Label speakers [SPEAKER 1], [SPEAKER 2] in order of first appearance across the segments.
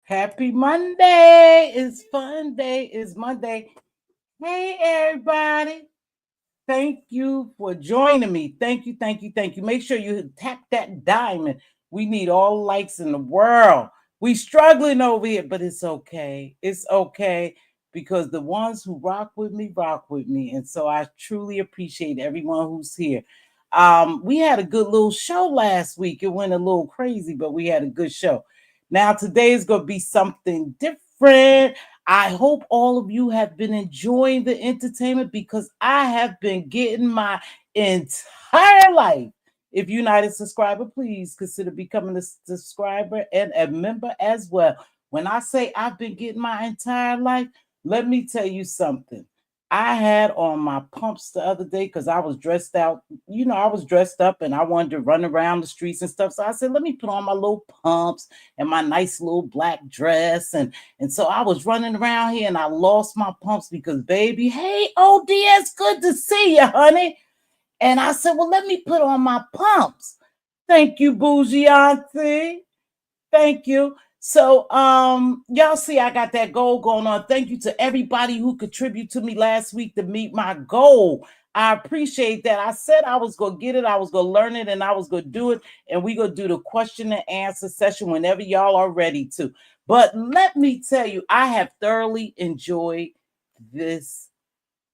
[SPEAKER 1] Happy Monday. It's fun day. It's Monday. Hey, everybody. Thank you for joining me. Thank you, thank you, thank you. Make sure you tap that diamond. We need all the likes in the world. We struggling over here, but it's okay. It's okay because the ones who rock with me. And so I truly appreciate everyone who's here. We had a good little show last week. It went a little crazy, but we had a good show. Now, today is going to be something different. I hope all of you have been enjoying the entertainment because I have been getting my entire life. If you're not a subscriber, please consider becoming a subscriber and a member as well. When I say I've been getting my entire life, let me tell you something. I had on my pumps the other day because I was dressed out. You know, I was dressed up and I wanted to run around the streets and stuff. So I said, let me put on my little pumps and my nice little black dress. And so I was running around here and I lost my pumps because, baby, hey, ODS, good to see you, honey. And I said, well, let me put on my pumps. Thank you, bougie auntie. Thank you. So y'all see I got that goal going on. Thank you to everybody who contributed to me last week to meet my goal. I appreciate that. I said I was going to get it, I was going to learn it, and I was going to do it. And we're going to do the question and answer session whenever y'all are ready to. But let me tell you, I have thoroughly enjoyed this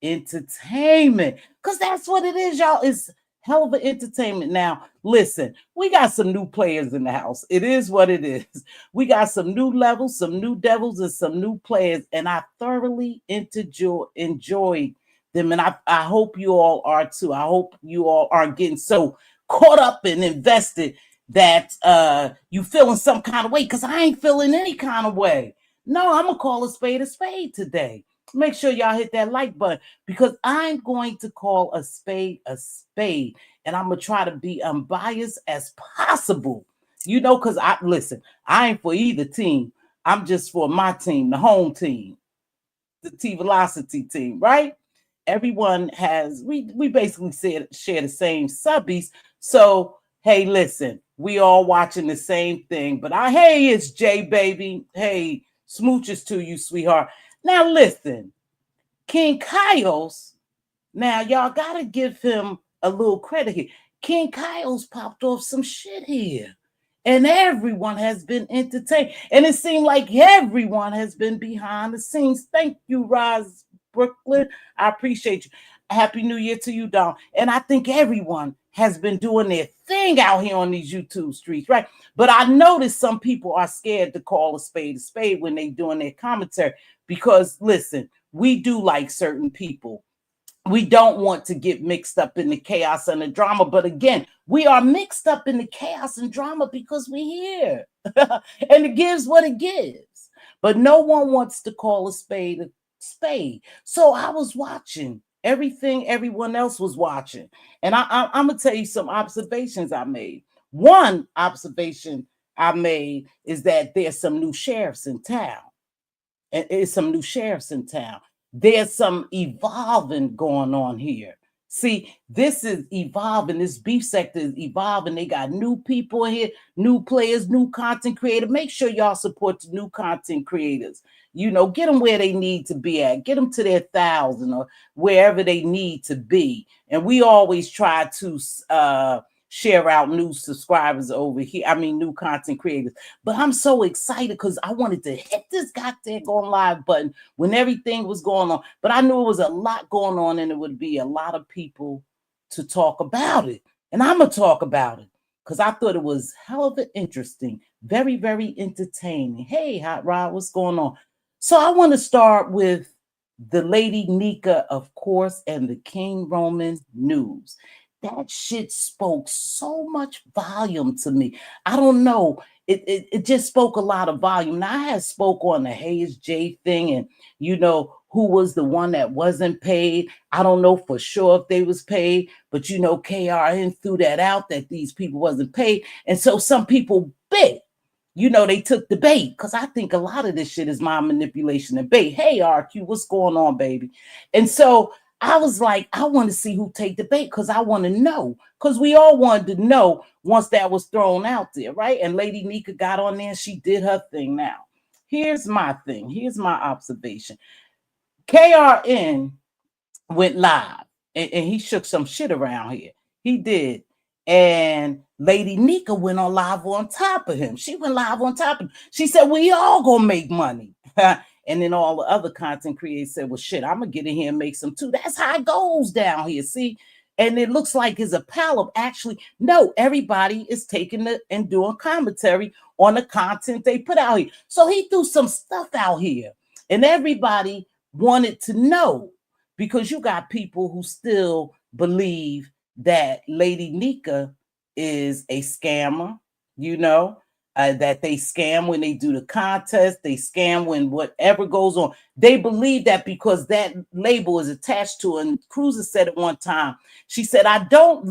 [SPEAKER 1] entertainment because that's what it is, y'all. It's hell of an entertainment. Now, listen, we got some new players in the house. It is what it is. We got some new levels, some new devils, and some new players, and I thoroughly enjoyed them, and I hope you all are too. I hope you all aren't getting so caught up and invested that you feeling some kind of way, because I ain't feeling any kind of way. No, I'm gonna call a spade today. Make sure y'all hit that like button because I'm going to call a spade, and I'm going to try to be unbiased as possible. You know, because I ain't for either team. I'm just for my team, the home team, the Mz.Teavalocity team, right? Everyone has, we basically share the same subbies. So, hey, listen, we all watching the same thing. But hey, it's Jay, baby. Hey, smooches to you, sweetheart. Now, listen, King Kyle's, now y'all got to give him a little credit here. King Kyle's popped off some shit here, and everyone has been entertained. And it seemed like everyone has been behind the scenes. Thank you, Roz Brooklyn. I appreciate you. Happy New Year to you, Don. And I think everyone has been doing their thing out here on these YouTube streets, right? But I noticed some people are scared to call a spade when they're doing their commentary because, listen, we do like certain people. We don't want to get mixed up in the chaos and the drama. But again, we are mixed up in the chaos and drama because we're here. And it gives what it gives. But no one wants to call a spade. So I was watching everything everyone else was watching. And I'm going to tell you some observations I made. One observation I made is that there's some new sheriffs in town. And there's some new sheriffs in town. There's some evolving going on here. See, this is evolving. This beef sector is evolving. They got new people here, new players, new content creators. Make sure y'all support the new content creators. You know, get them where they need to be at. Get them to their 1,000 or wherever they need to be. And we always try to share out new subscribers over here. I mean, new content creators. But I'm so excited because I wanted to hit this goddamn going live button when everything was going on. But I knew it was a lot going on and it would be a lot of people to talk about it. And I'm going to talk about it because I thought it was hell of it interesting. Very, very entertaining. Hey, Hot Rod, what's going on? So I want to start with the Lady Nika, of course, and the King Roman news. That shit spoke so much volume to me. I don't know. It just spoke a lot of volume. Now, I had spoke on the Hayes J thing and, you know, who was the one that wasn't paid. I don't know for sure if they was paid, but you know, KRN threw that out that these people wasn't paid. And so some people bit, you know, they took the bait, because I think a lot of this shit is mind manipulation and bait. Hey, RQ, what's going on, baby? And so I was like, I want to see who take the bait, because I want to know, because we all wanted to know once that was thrown out there, right? And Lady Nika got on there and she did her thing. Now, here's my thing. Here's my observation. KRN went live and he shook some shit around here. He did. And Lady Nika went on live on top of him. She went live on top of him. She said, we all gonna make money. And then all the other content creators said, well, shit, I'm gonna get in here and make some too. That's how it goes down here. See? And it looks like it's a pal of actually, no, everybody is taking it and doing commentary on the content they put out here. So he threw some stuff out here, and everybody wanted to know, because you got people who still believe that Lady Nika is a scammer, you know, that they scam when they do the contest, they scam when whatever goes on. They believe that because that label is attached to it. And Cruiser said it one time. She said, I don't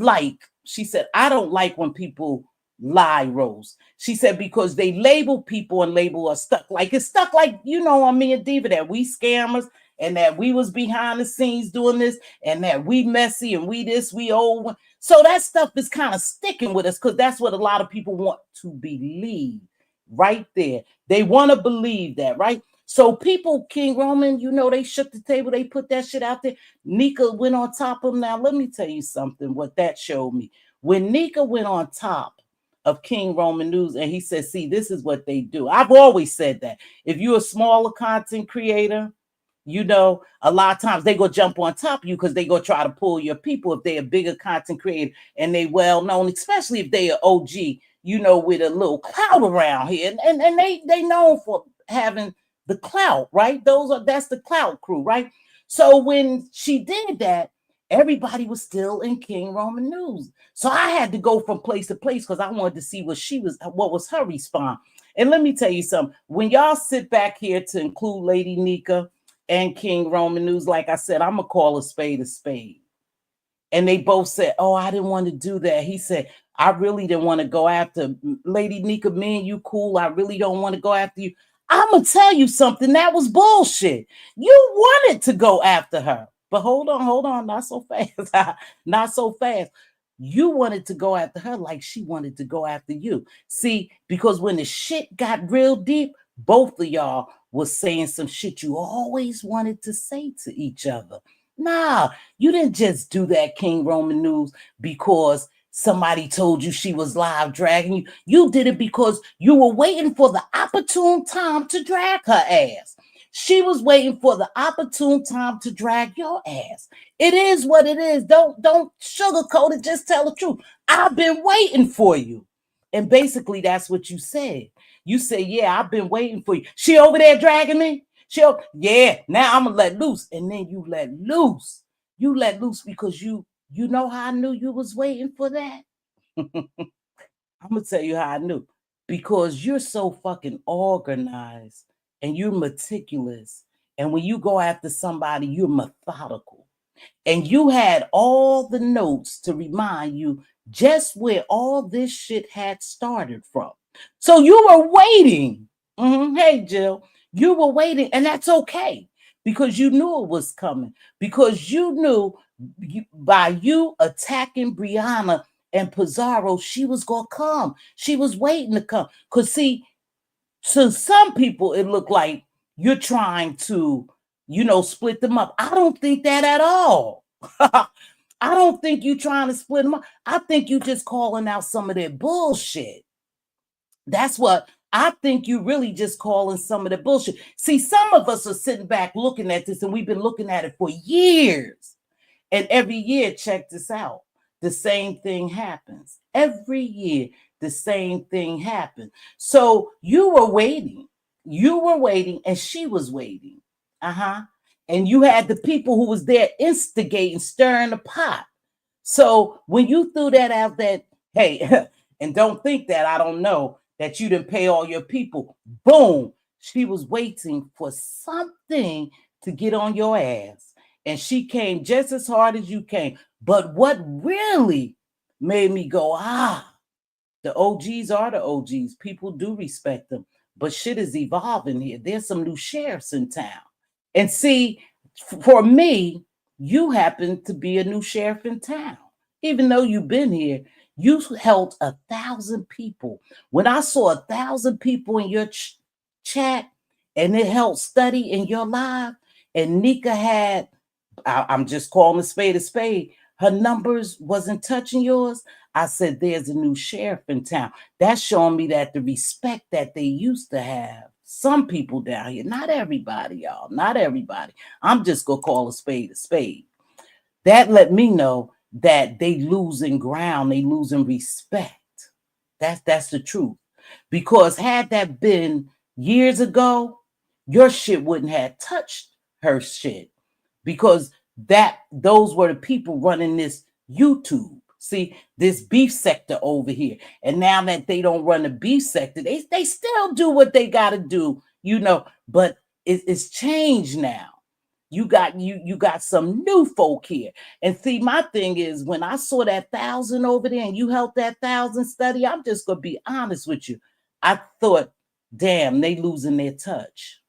[SPEAKER 1] like when people lie, Rose. She said, because they label people and label us stuck. Like it's stuck like, you know, on me and Diva, that we scammers, and that we was behind the scenes doing this, and that we messy, and we this, we old. So that stuff is kind of sticking with us, because that's what a lot of people want to believe right there. They want to believe that, right? So people, King Roman, you know, they shook the table. They put that shit out there. Nika went on top of them. Now, let me tell you something, what that showed me. When Nika went on top of King Roman News and he said, see, this is what they do. I've always said that. If you're a smaller content creator, you know, a lot of times they go jump on top of you because they go try to pull your people if they're a bigger content creator and they well known, especially if they are OG, you know, with a little clout around here. And they known for having the clout, right? That's the clout crew, right? So when she did that, everybody was still in King Roman News. So I had to go from place to place because I wanted to see what was her response. And let me tell you something. When y'all sit back here to include Lady Nika and King Roman News, like I said, I'm gonna call a spade a spade. And they both said, oh, I didn't want to do that. He said, I really didn't want to go after Lady Nika. Me and you cool. I really don't want to go after you. I'm gonna tell you something. That was bullshit. You wanted to go after her. But hold on, not so fast. Not so fast. You wanted to go after her like she wanted to go after you. See, because when the shit got real deep, both of y'all was saying some shit you always wanted to say to each other. Nah, you didn't just do that, King Roman News, because somebody told you she was live dragging you. You did it because you were waiting for the opportune time to drag her ass. She was waiting for the opportune time to drag your ass. It is what it is. Don't sugarcoat it. Just tell the truth. I've been waiting for you. And basically, that's what you said. You said, yeah, I've been waiting for you. She over there dragging me? Yeah, now I'm going to let loose. And then you let loose. You let loose because you know how I knew you was waiting for that? I'm going to tell you how I knew. Because you're so fucking organized and you're meticulous. And when you go after somebody, you're methodical. And you had all the notes to remind you just where all this shit had started from. So you were waiting. Hey, Jill, you were waiting, and that's okay because you knew it was coming. Because you knew by you attacking Brianna and Pizarro, she was going to come. She was waiting to come. Because, see, to some people, it looked like you're trying to, you know, split them up. I don't think that at all. I don't think you trying to split them up. I think you just calling out some of their bullshit. That's what I think you really just calling some of the bullshit. See, some of us are sitting back looking at this, and we've been looking at it for years. And every year, check this out. The same thing happens. Every year, the same thing happens. So you were waiting. You were waiting, and she was waiting. And you had the people who was there instigating, stirring the pot. So when you threw that out, that, hey, and don't think that I don't know that you didn't pay all your people. Boom. She was waiting for something to get on your ass. And she came just as hard as you came. But what really made me go, the OGs are the OGs. People do respect them. But shit is evolving here. There's some new sheriffs in town. And see, for me, you happen to be a new sheriff in town. Even though you've been here, you held 1,000 people. When I saw 1,000 people in your chat and it held study in your live, and Nika had, I'm just calling a spade, her numbers wasn't touching yours. I said, there's a new sheriff in town. That's showing me that the respect that they used to have, some people down here, not everybody, y'all, not everybody. I'm just going to call a spade a spade. That let me know that they losing ground, they losing respect. That's the truth. Because had that been years ago, your shit wouldn't have touched her shit. Because those were the people running this YouTube. See, this beef sector over here. And now that they don't run the beef sector, they still do what they got to do, but it's changed now. You got some new folk here. And see, my thing is, when I saw that 1,000 over there and you helped that 1,000 study, I'm just going to be honest with you. I thought, damn, they losing their touch.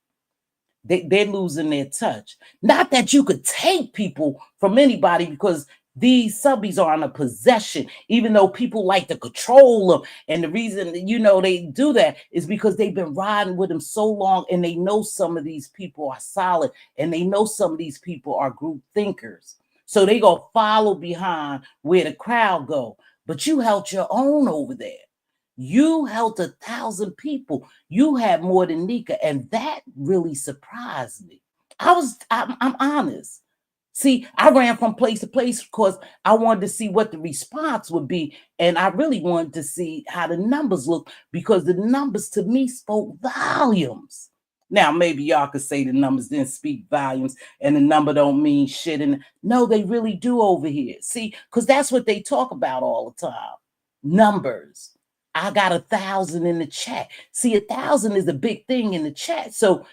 [SPEAKER 1] They're losing their touch. Not that you could take people from anybody, because these subbies are in a possession, even though people like to control them. And the reason, they do that is because they've been riding with them so long, and they know some of these people are solid, and they know some of these people are group thinkers. So they gonna follow behind where the crowd go. But you held your own over there. You held 1,000 people. You had more than Nika, and that really surprised me. I'm honest. See, I ran from place to place because I wanted to see what the response would be, and I really wanted to see how the numbers look, because the numbers to me spoke volumes. Now, maybe y'all could say the numbers didn't speak volumes and the number don't mean shit. And no, they really do over here. See, because that's what they talk about all the time. Numbers. I got 1,000 in the chat. See, 1,000 is a big thing in the chat. So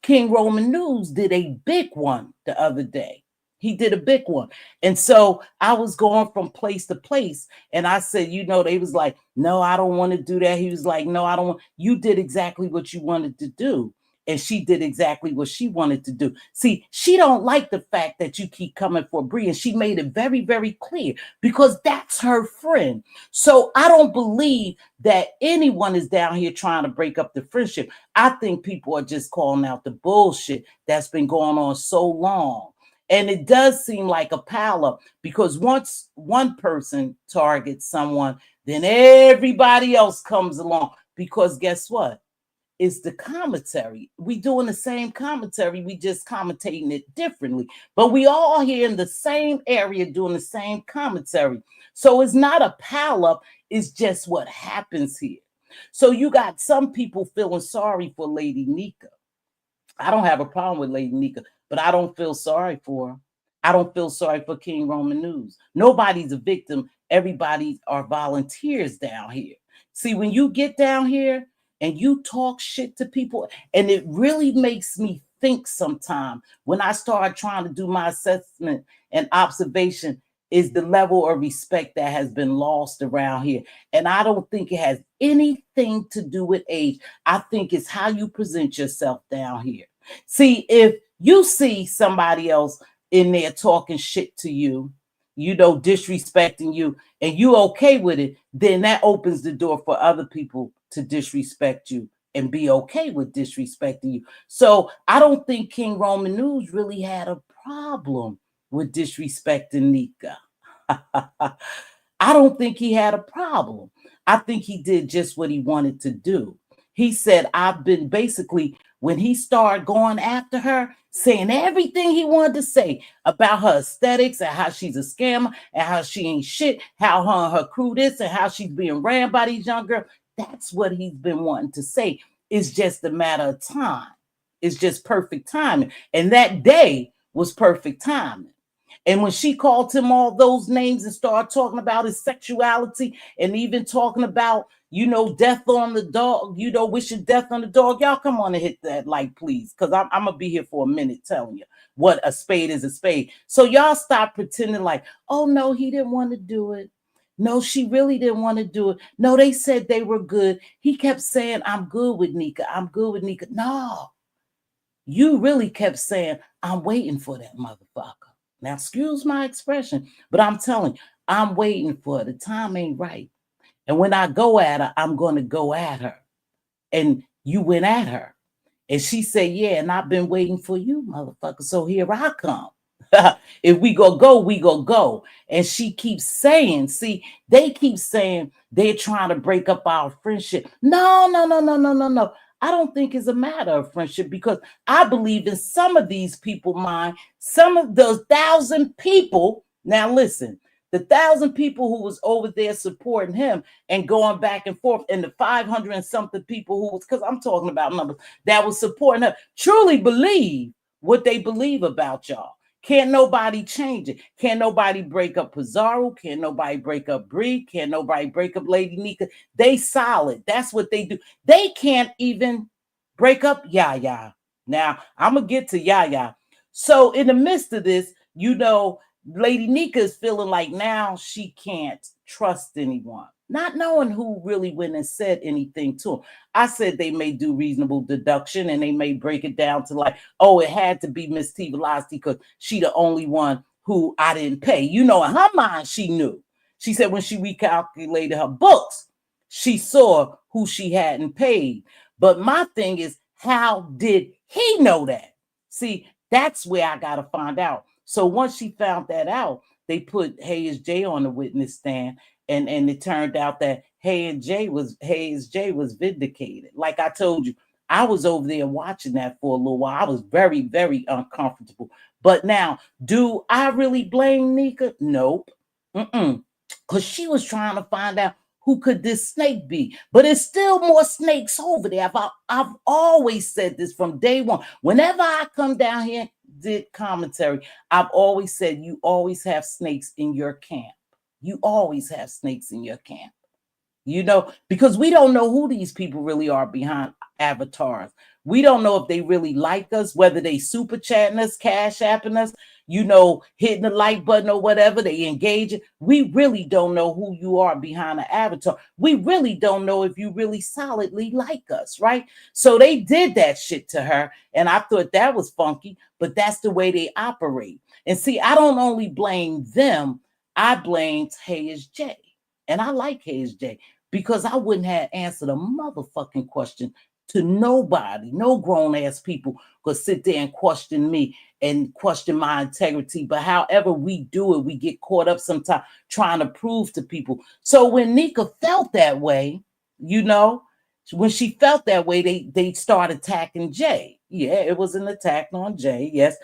[SPEAKER 1] King Roman News did a big one the other day. He did a big one. And so I was going from place to place, and I said, they was like, no, I don't want to do that. He was like, no, I don't want. You did exactly what you wanted to do. And she did exactly what she wanted to do. See, she don't like the fact that you keep coming for Bree, and she made it very, very clear, because that's her friend. So I don't believe that anyone is down here trying to break up the friendship. I think people are just calling out the bullshit that's been going on so long. And it does seem like a pileup, because once one person targets someone, then everybody else comes along. Because guess what? It's the commentary. We doing the same commentary. We just commentating it differently. But we all here in the same area doing the same commentary. So it's not a pileup. It's just what happens here. So you got some people feeling sorry for Lady Nika. I don't have a problem with Lady Nika, but I don't feel sorry for her. I don't feel sorry for King Roman News. Nobody's a victim. Everybody are volunteers down here. See, when you get down here and you talk shit to people, and it really makes me think sometime when I start trying to do my assessment and observation, is the level of respect that has been lost around here. And I don't think it has anything to do with age. I think it's how you present yourself down here. See, if you see somebody else in there talking shit to you, disrespecting you, and you okay with it, then that opens the door for other people to disrespect you and be okay with disrespecting you. So I don't think King Roman News really had a problem with disrespecting Nika. I don't think he had a problem. I think he did just what he wanted to do. He said, I've been basically, when he started going after her, saying everything he wanted to say about her aesthetics and how she's a scammer and how she ain't shit, how her and her crew this and how she's being ran by these young girls. That's what he's been wanting to say. It's just a matter of time. It's just perfect timing. And that day was perfect timing. And when she called him all those names and started talking about his sexuality and even talking about, death on the dog, wishing death on the dog, y'all come on and hit that like, please, because I'm going to be here for a minute telling you what a spade is a spade. So y'all stop pretending like, oh, no, he didn't want to do it. No, she really didn't want to do it. No, they said they were good. He kept saying, I'm good with Nika. I'm good with Nika. No, you really kept saying, I'm waiting for that motherfucker. Now, excuse my expression, but I'm telling you, I'm waiting for her. The time ain't right. And when I go at her, I'm going to go at her. And you went at her. And she said, yeah, and I've been waiting for you, motherfucker. So here I come. If we go, we go. And she keeps saying, see, they keep saying they're trying to break up our friendship. No. I don't think it's a matter of friendship, because I believe in some of these people mind, some of those 1,000 people. Now listen, the 1,000 people who was over there supporting him and going back and forth, and the 500 and something people who was, because I'm talking about numbers, that was supporting her, truly believe what they believe about y'all. Can't nobody change it. Can't nobody break up Pizarro. Can't nobody break up Bree. Can't nobody break up Lady Nika. They solid. That's what they do. They can't even break up Yaya. Now, I'm going to get to Yaya. So in the midst of this, Lady Nika is feeling like now she can't trust anyone, not knowing who really went and said anything to him. I said they may do reasonable deduction and they may break it down to like, oh, it had to be Mz.Teavalocity because she the only one who I didn't pay. In her mind, she knew. She said when she recalculated her books, she saw who she hadn't paid. But my thing is, how did he know that? See, that's where I got to find out. So once she found that out, they put Hayes J on the witness stand, and it turned out that Hayes J was vindicated. Like I told you, I was over there watching that for a little while. I was very, very uncomfortable. But now, do I really blame Nika? Nope. Because she was trying to find out who could this snake be. But it's still more snakes over there. I've always said this from day one. Whenever I come down here, did commentary, I've always said you always have snakes in your camp. You always have snakes in your camp. Because we don't know who these people really are behind avatars. We don't know if they really like us, whether they super chatting us, cash apping us, hitting the like button or whatever, they engage it. We really don't know who you are behind an avatar. We really don't know if you really solidly like us, right? So they did that shit to her, and I thought that was funky, but that's the way they operate. And see, I don't only blame them, I blamed Hayes J. And I like Hayes J, because I wouldn't have answered a motherfucking question to nobody. No grown ass people could sit there and question me and question my integrity. But however we do it, we get caught up sometimes trying to prove to people. So when Nika felt that way, when she felt that way, they started attacking Jay. Yeah, it was an attack on Jay. Yes,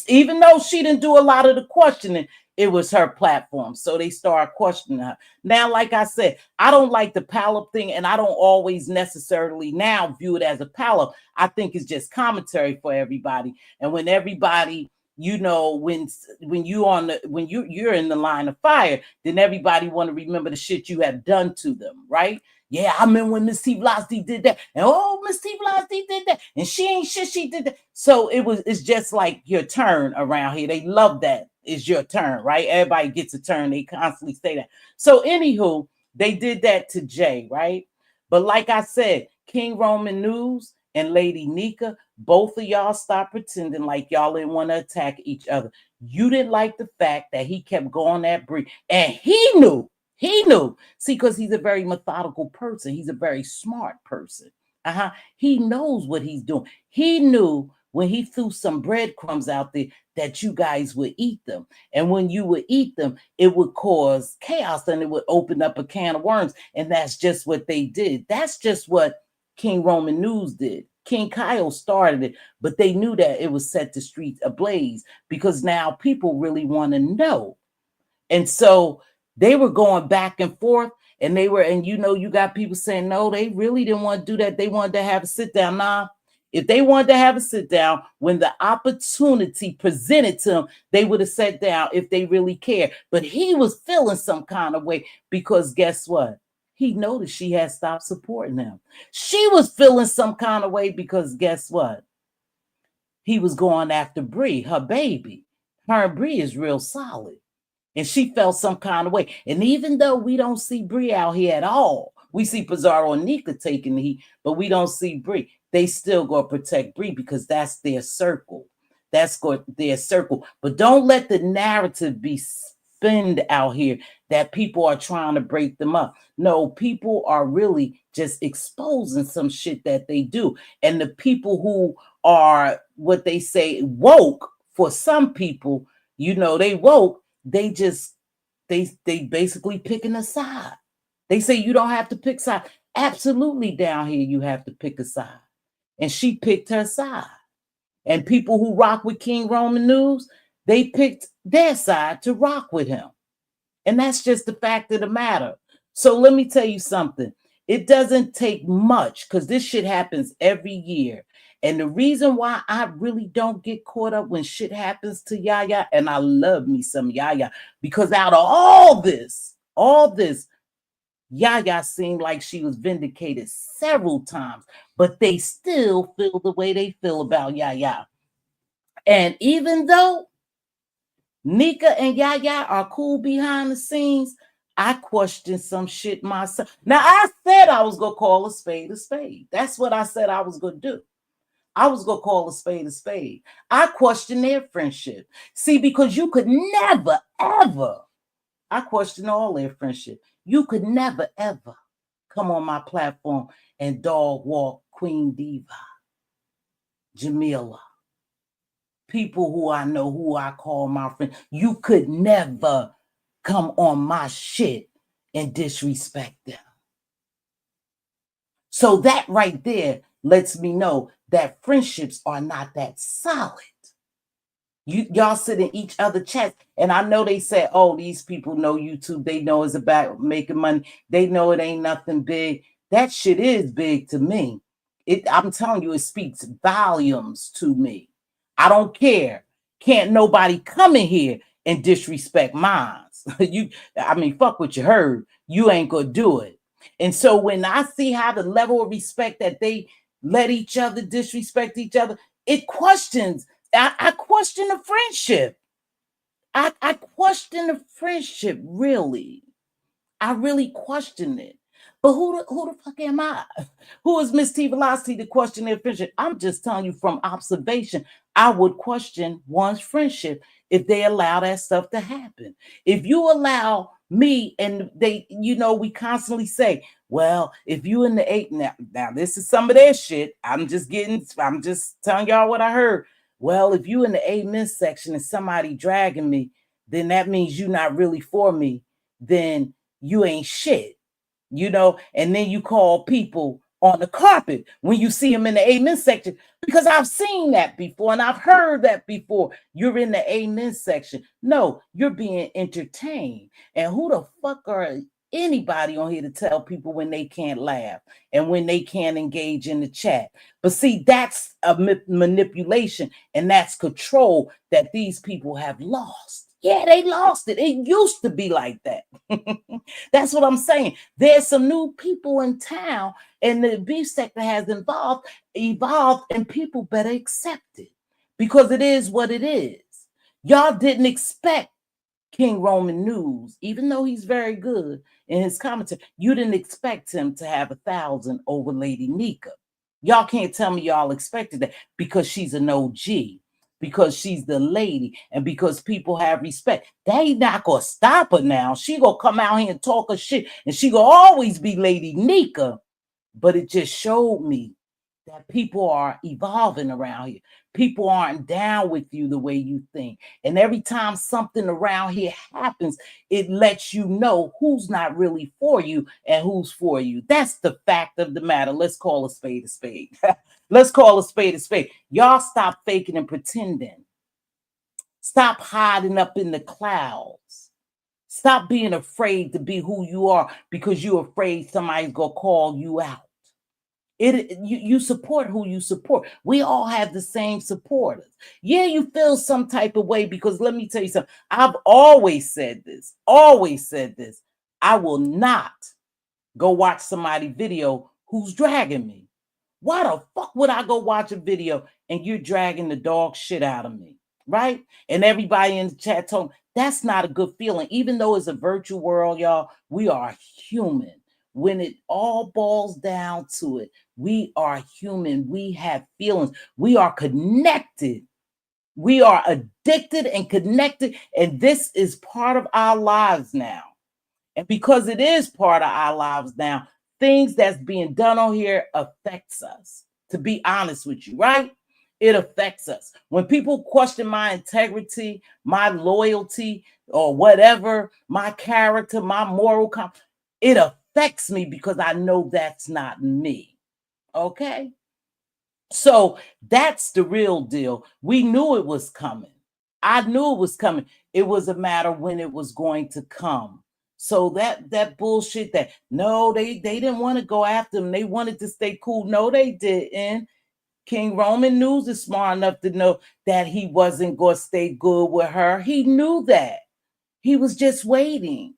[SPEAKER 1] even though she didn't do a lot of the questioning, it was her platform. So they started questioning her. Now, like I said, I don't like the pal-up thing, and I don't always necessarily now view it as a pal-up. I think it's just commentary for everybody. And when everybody, when you're in the line of fire, then everybody want to remember the shit you have done to them, right? Yeah, I remember when Mz.Teavalocity did that, and Mz.Teavalocity did that, and she ain't shit, she did that. So it's just like your turn around here. They love that. It's your turn, right? Everybody gets a turn. They constantly say that. So anywho, they did that to Jay, right? But like I said, King Roman News and Lady Nika, both of y'all stop pretending like y'all didn't want to attack each other. You didn't like the fact that he kept going at Bree, and he knew. See, because he's a very methodical person. He's a very smart person. He knows what he's doing. He knew when he threw some breadcrumbs out there that you guys would eat them. And when you would eat them, it would cause chaos and it would open up a can of worms. And that's just what they did. That's just what King Roman News did. King Kyle started it, but they knew that it would set the streets ablaze, because now people really want to know. And so they were going back and forth, and you got people saying, no, they really didn't want to do that. They wanted to have a sit down. Nah, If they wanted to have a sit down, when the opportunity presented to them, they would have sat down if they really cared. But he was feeling some kind of way because guess what? He noticed she had stopped supporting him. She was feeling some kind of way because guess what? He was going after Bree, her baby. Her and Bree is real solid. And she felt some kind of way. And even though we don't see Bree out here at all, we see Pizarro and Nika taking the heat, but we don't see Bree. They still go protect Bree because that's their circle. That's their circle. But don't let the narrative be spinned out here that people are trying to break them up. No, people are really just exposing some shit that they do. And the people who are what they say woke, for some people, you know, they woke, they basically picking a side. They say you don't have to pick side. Absolutely, down here you have to pick a side. And she picked her side. And people who rock with King Roman News, they picked their side to rock with him. And that's just the fact of the matter. So let me tell you something. It doesn't take much because this shit happens every year. And the reason why I really don't get caught up when shit happens to Yaya, and I love me some Yaya, because out of all this, Yaya seemed like she was vindicated several times, but they still feel the way they feel about Yaya. And even though Nika and Yaya are cool behind the scenes, I question some shit myself. Now, I said I was going to call a spade a spade. That's what I said I was going to do. I was going to call a spade a spade. I question their friendship. See, because you could never, ever, I question all their friendship. You could never, ever come on my platform and dog walk Queen Diva, Jamila, people who I know, who I call my friend. You could never come on my shit and disrespect them. So that right there lets me know that friendships are not that solid. Y'all sit in each other chats, and I know they say, oh, these people know YouTube. They know it's about making money. They know it ain't nothing big. That shit is big to me. I'm telling you, it speaks volumes to me. I don't care. Can't nobody come in here and disrespect mine. Fuck what you heard. You ain't gonna do it. And so when I see how the level of respect that they let each other disrespect each other, it questions. I question the friendship. I question the friendship, really. I really question it. But who the fuck am I? Who is Mz.Teavalocity to question their friendship? I'm just telling you from observation, I would question one's friendship if they allow that stuff to happen. If you allow me, and they, we constantly say, well, if you in the 8, now this is some of their shit. I'm just telling y'all what I heard. Well, if you in the amen section and somebody dragging me, then that means you're not really for me. Then you ain't shit, and then you call people on the carpet when you see them in the amen section, because I've seen that before and I've heard that before. You're in the amen section. No, you're being entertained. And who the fuck are anybody on here to tell people when they can't laugh and when they can't engage in the chat? But see, that's a manipulation, and that's control that these people have lost. Yeah, they lost it. It used to be like that. That's what I'm saying. There's some new people in town, and the beef sector has evolved, and people better accept it because it is what it is. Y'all didn't expect King Roman News, even though he's very good in his commentary, you didn't expect him to have 1,000 over Lady Nika. Y'all can't tell me y'all expected that because she's an OG, because she's the lady, and because people have respect. They not gonna stop her now. She gonna come out here and talk her shit, and she gonna always be Lady Nika. But it just showed me that people are evolving around here. People aren't down with you the way you think. And every time something around here happens, it lets you know who's not really for you and who's for you. That's the fact of the matter. Let's call a spade a spade. Let's call a spade a spade. Y'all stop faking and pretending. Stop hiding up in the clouds. Stop being afraid to be who you are because you're afraid somebody's going to call you out. You support who you support. We all have the same supporters. Yeah, you feel some type of way because let me tell you something. I've always said this. Always said this. I will not go watch somebody's video who's dragging me. Why the fuck would I go watch a video and you're dragging the dog shit out of me? Right? And everybody in the chat told me that's not a good feeling. Even though it's a virtual world, y'all, we are human. When it all boils down to it, we are human. We have feelings. We are connected. We are addicted and connected. And this is part of our lives now. And because it is part of our lives now, things that's being done on here affects us, to be honest with you, right? It affects us. When people question my integrity, my loyalty, or whatever, my character, my moral, it affects me because I know that's not me. Okay? So that's the real deal. We knew it was coming. I knew it was coming. It was a matter when it was going to come. So that bullshit that no, they didn't want to go after him. They wanted to stay cool. No, they didn't. King Roman News is smart enough to know that he wasn't going to stay good with her. He knew that. He was just waiting.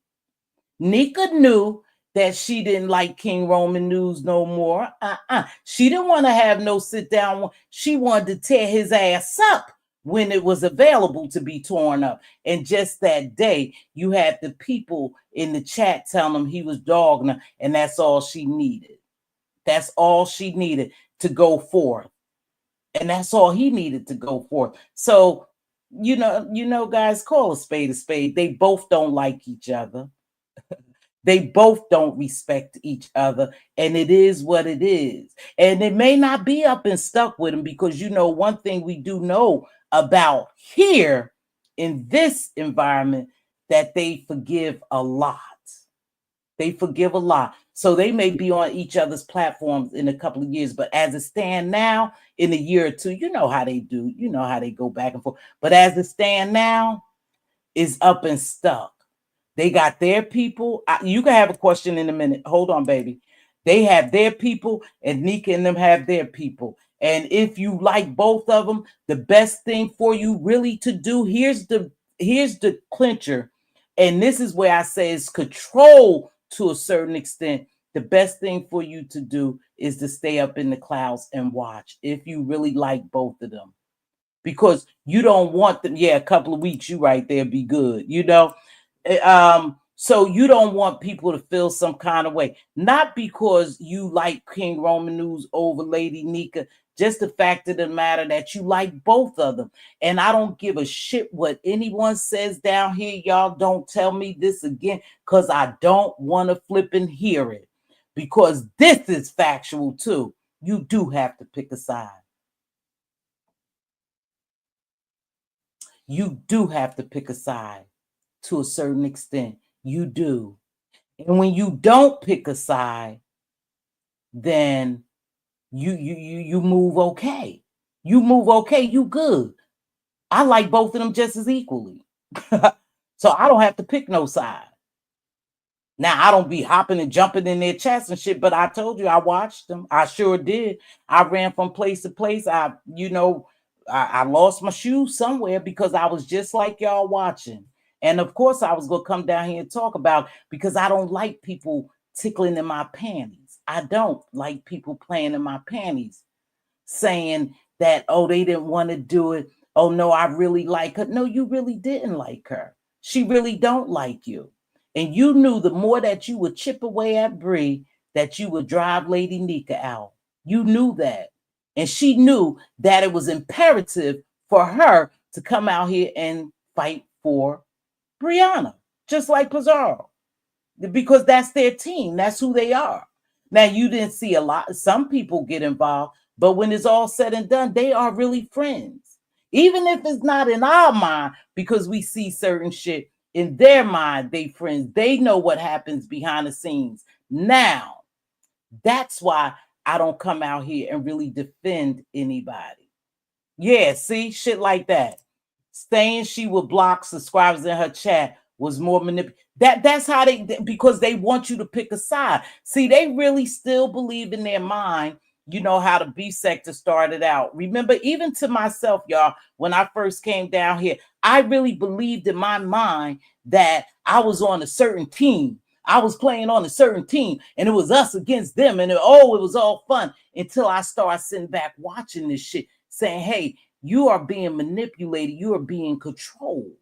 [SPEAKER 1] Nika knew that she didn't like King Roman News no more. She didn't want to have no sit down. She wanted to tear his ass up when it was available to be torn up. And just that day, you had the people in the chat telling him he was dogging her, and that's all she needed. That's all she needed to go forth. And that's all he needed to go forth. So, you know, guys, call a spade a spade. They both don't like each other. They both don't respect each other, and it is what it is. And it may not be up and stuck with them because, you know, one thing we do know about here in this environment, that they forgive a lot. They forgive a lot. So they may be on each other's platforms in a couple of years, but as it stands now, in a year or two, you know how they do. You know how they go back and forth. But as it stands now, is up and stuck. They got their people. You can have a question in a minute. Hold on, baby. They have their people, and Nika and them have their people. And if you like both of them, the best thing for you really to do, here's the clincher. And this is where I say it's control to a certain extent. The best thing for you to do is to stay up in the clouds and watch if you really like both of them. Because you don't want them, a couple of weeks, you right there, be good, you know. So you don't want people to feel some kind of way, not because you like King Roman News over Lady Nika, just the fact of the matter that you like both of them. And I don't give a shit what anyone says down here. Y'all don't tell me this again, because I don't want to flip and hear it, because this is factual too. You do have to pick a side. You do have to pick a side to a certain extent. You do. And when you don't pick a side, then you move okay. You move okay, you good. I like both of them just as equally. So I don't have to pick no side. Now, I don't be hopping and jumping in their chats and shit, but I told you I watched them. I sure did. I ran from place to place. I lost my shoes somewhere because I was just like y'all watching. And of course, I was going to come down here and talk about, because I don't like people tickling in my panties. I don't like people playing in my panties, saying that, oh, they didn't want to do it. Oh, no, I really like her. No, you really didn't like her. She really don't like you. And you knew the more that you would chip away at Bree, that you would drive Lady Nika out. You knew that. And she knew that it was imperative for her to come out here and fight for Brianna, just like Pizarro, because that's their team. That's who they are. Now, you didn't see some people get involved, but when it's all said and done, they are really friends. Even if it's not in our mind, because we see certain shit, in their mind, they friends. They know what happens behind the scenes. Now, that's why I don't come out here and really defend anybody. Yeah, see, shit like that. Saying she would block subscribers in her chat was more manipulative. That's how because they want you to pick a side. See, they really still believe in their mind You know how the beef sector started out. Remember, even to myself, y'all, when I first came down here, I really believed in my mind that I was on a certain team. I was playing on a certain team, and it was us against them. And it was all fun until I started sitting back watching this shit, saying, hey, you are being manipulated. You are being controlled.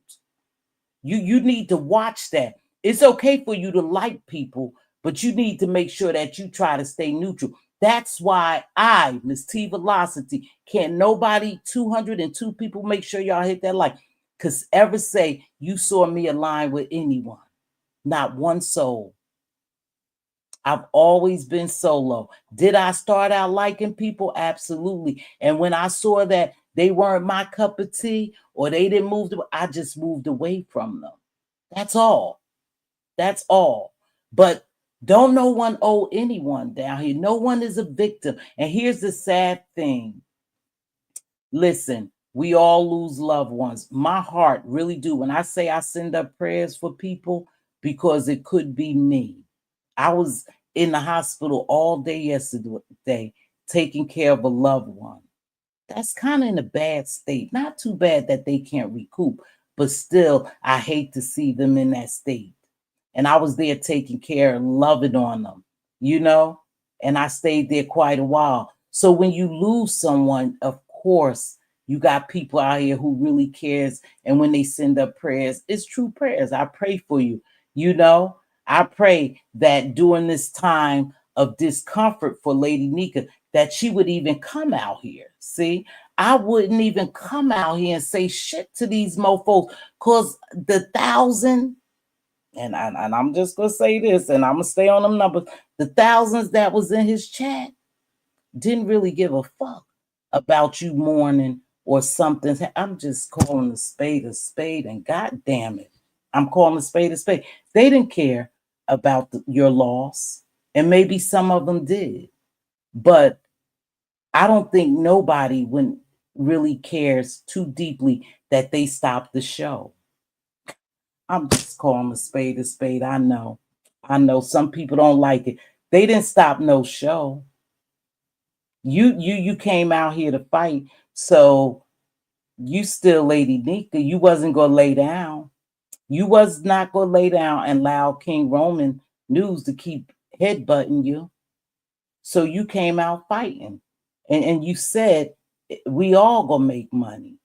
[SPEAKER 1] You need to watch that. It's okay for you to like people, but you need to make sure that you try to stay neutral. That's why I, Mz.Teavalocity, can't nobody, 202 people, make sure y'all hit that like. Because ever say you saw me align with anyone. Not one soul. I've always been solo. Did I start out liking people? Absolutely. And when I saw that they weren't my cup of tea or they didn't move, I just moved away from them. That's all. That's all. But don't no one owe anyone down here. No one is a victim. And here's the sad thing. Listen, we all lose loved ones. My heart really do. When I say I send up prayers for people, because it could be me. I was in the hospital all day yesterday taking care of a loved one. That's kind of in a bad state. Not too bad that they can't recoup, but still, I hate to see them in that state. And I was there taking care and loving on them, you know, and I stayed there quite a while. So when you lose someone, of course, you got people out here who really cares. And when they send up prayers, it's true prayers. I pray for you, you know. I pray that during this time of discomfort for Lady Nika, that she would even come out here. See, I wouldn't even come out here and say shit to these mofos, because the 1,000, and I'm just gonna say this, and I'm gonna stay on them numbers, the thousands that was in his chat didn't really give a fuck about you mourning or something. I'm just calling a spade, and god damn it, I'm calling a spade. They didn't care about your loss, and maybe some of them did, but I don't think nobody really cares too deeply that they stopped the show. I'm just calling a spade. I know some people don't like it. They didn't stop no show. You came out here to fight, so you still Lady Nika. You wasn't gonna lay down. You was not gonna lay down and allow King Roman News to keep headbutting you. So you came out fighting, and you said we all gonna make money,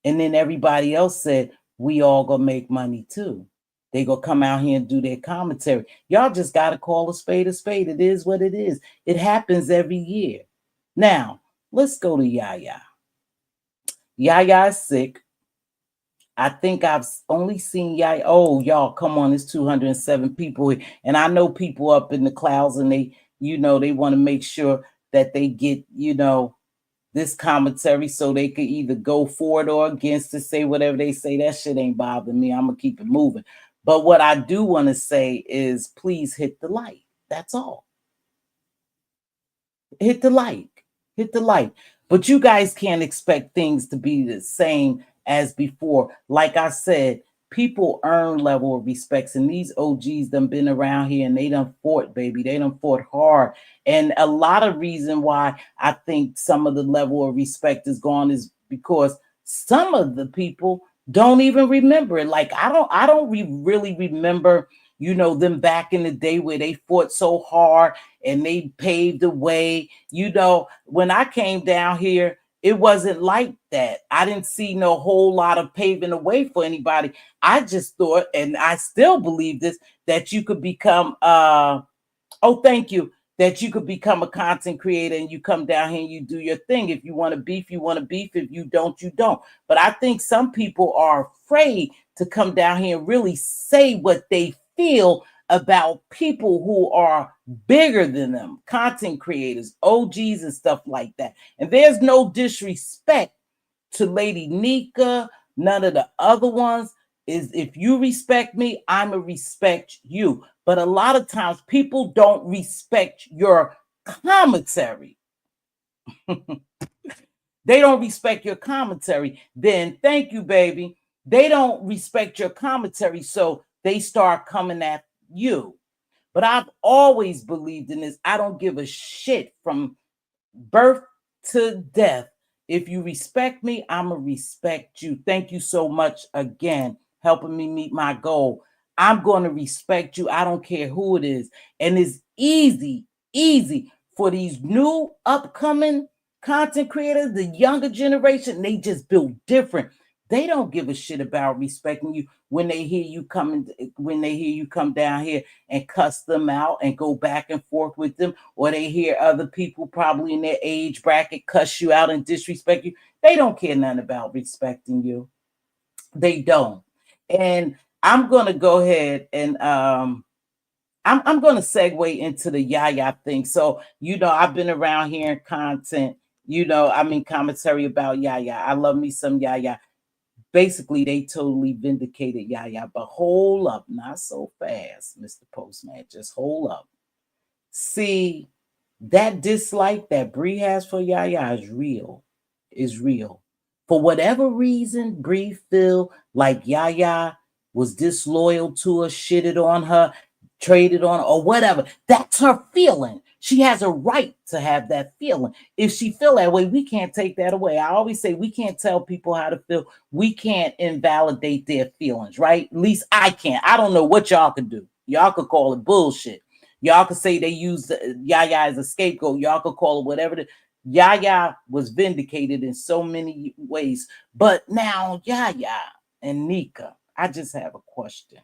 [SPEAKER 1] and then everybody else said we all gonna make money too. They gonna come out here and do their commentary. Y'all just gotta call a spade a spade. It is what it is. It happens every year. Now let's go to Yaya. Yaya is sick. I think I've only seen Yaya. Oh, y'all, come on, it's 207 people, and I know people up in the clouds, and they, you know, they want to make sure that they get, you know, this commentary so they could either go for it or against it, say whatever they say. That shit ain't bothering me. I'm gonna keep it moving. But what I do want to say is please hit the like. That's all. Hit the like. Hit the like. But you guys can't expect things to be the same as before. Like I said, people earn level of respects, and these OGs done been around here and they done fought, baby. They done fought hard. And a lot of reason why I think some of the level of respect is gone is because some of the people don't even remember it. Like I don't really remember, you know, them back in the day where they fought so hard and they paved the way. You know, when I came down here, it wasn't like that. I didn't see no whole lot of paving the way for anybody. I just thought, and I still believe this, that you could become thank you, that you could become a content creator and you come down here and you do your thing. If you want to beef, you want to beef. If you don't, you don't. But I think some people are afraid to come down here and really say what they feel about people who are bigger than them, content creators, OGs and stuff like that. And there's no disrespect to Lady Nika, none of the other ones. Is if you respect me, I'ma respect you. But a lot of times people don't respect your commentary. They don't respect your commentary. Then thank you, baby. They don't respect your commentary, so they start coming at you. But I've always believed in this. I don't give a shit from birth to death. If you respect me, I'm going to respect you. Thank you so much again, helping me meet my goal. I'm going to respect you. I don't care who it is. And it's easy for these new upcoming content creators, the younger generation. They just build different. They don't give a shit about respecting you when they hear you come down here and cuss them out and go back and forth with them, or they hear other people probably in their age bracket cuss you out and disrespect you. They don't care nothing about respecting you. They don't. And I'm gonna go ahead and I'm gonna segue into the Yaya thing. So, I've been around hearing content, commentary about Yaya. I love me some Yaya. Basically, they totally vindicated Yaya, but hold up, not so fast, Mr. Postman. Just hold up. See, that dislike that Bree has for Yaya is real. Is real. For whatever reason, Bree feel like Yaya was disloyal to her, shitted on her, traded on her, or whatever. That's her feeling. She has a right to have that feeling. If she feel that way, we can't take that away. I always say we can't tell people how to feel. We can't invalidate their feelings, right? At least I can't. I don't know what y'all could do. Y'all could call it bullshit. Y'all could say they used Yaya as a scapegoat. Y'all could call it whatever. Yaya was vindicated in so many ways. But now Yaya and Nika, I just have a question.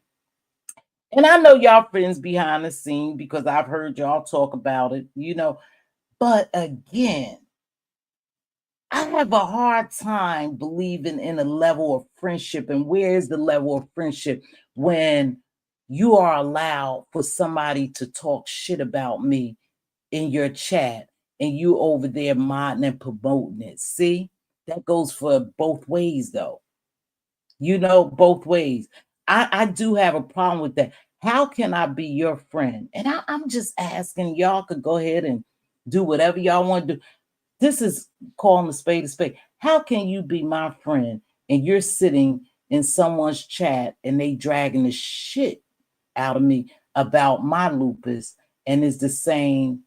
[SPEAKER 1] And I know y'all friends behind the scene because I've heard y'all talk about it, But again, I have a hard time believing in a level of friendship. And where is the level of friendship when you are allowed for somebody to talk shit about me in your chat and you over there modding and promoting it? See, that goes for both ways, though. Both ways. I do have a problem with that. How can I be your friend? And I'm just asking, y'all could go ahead and do whatever y'all want to do. This is calling a spade a spade. How can you be my friend and you're sitting in someone's chat and they dragging the shit out of me about my lupus and it's the same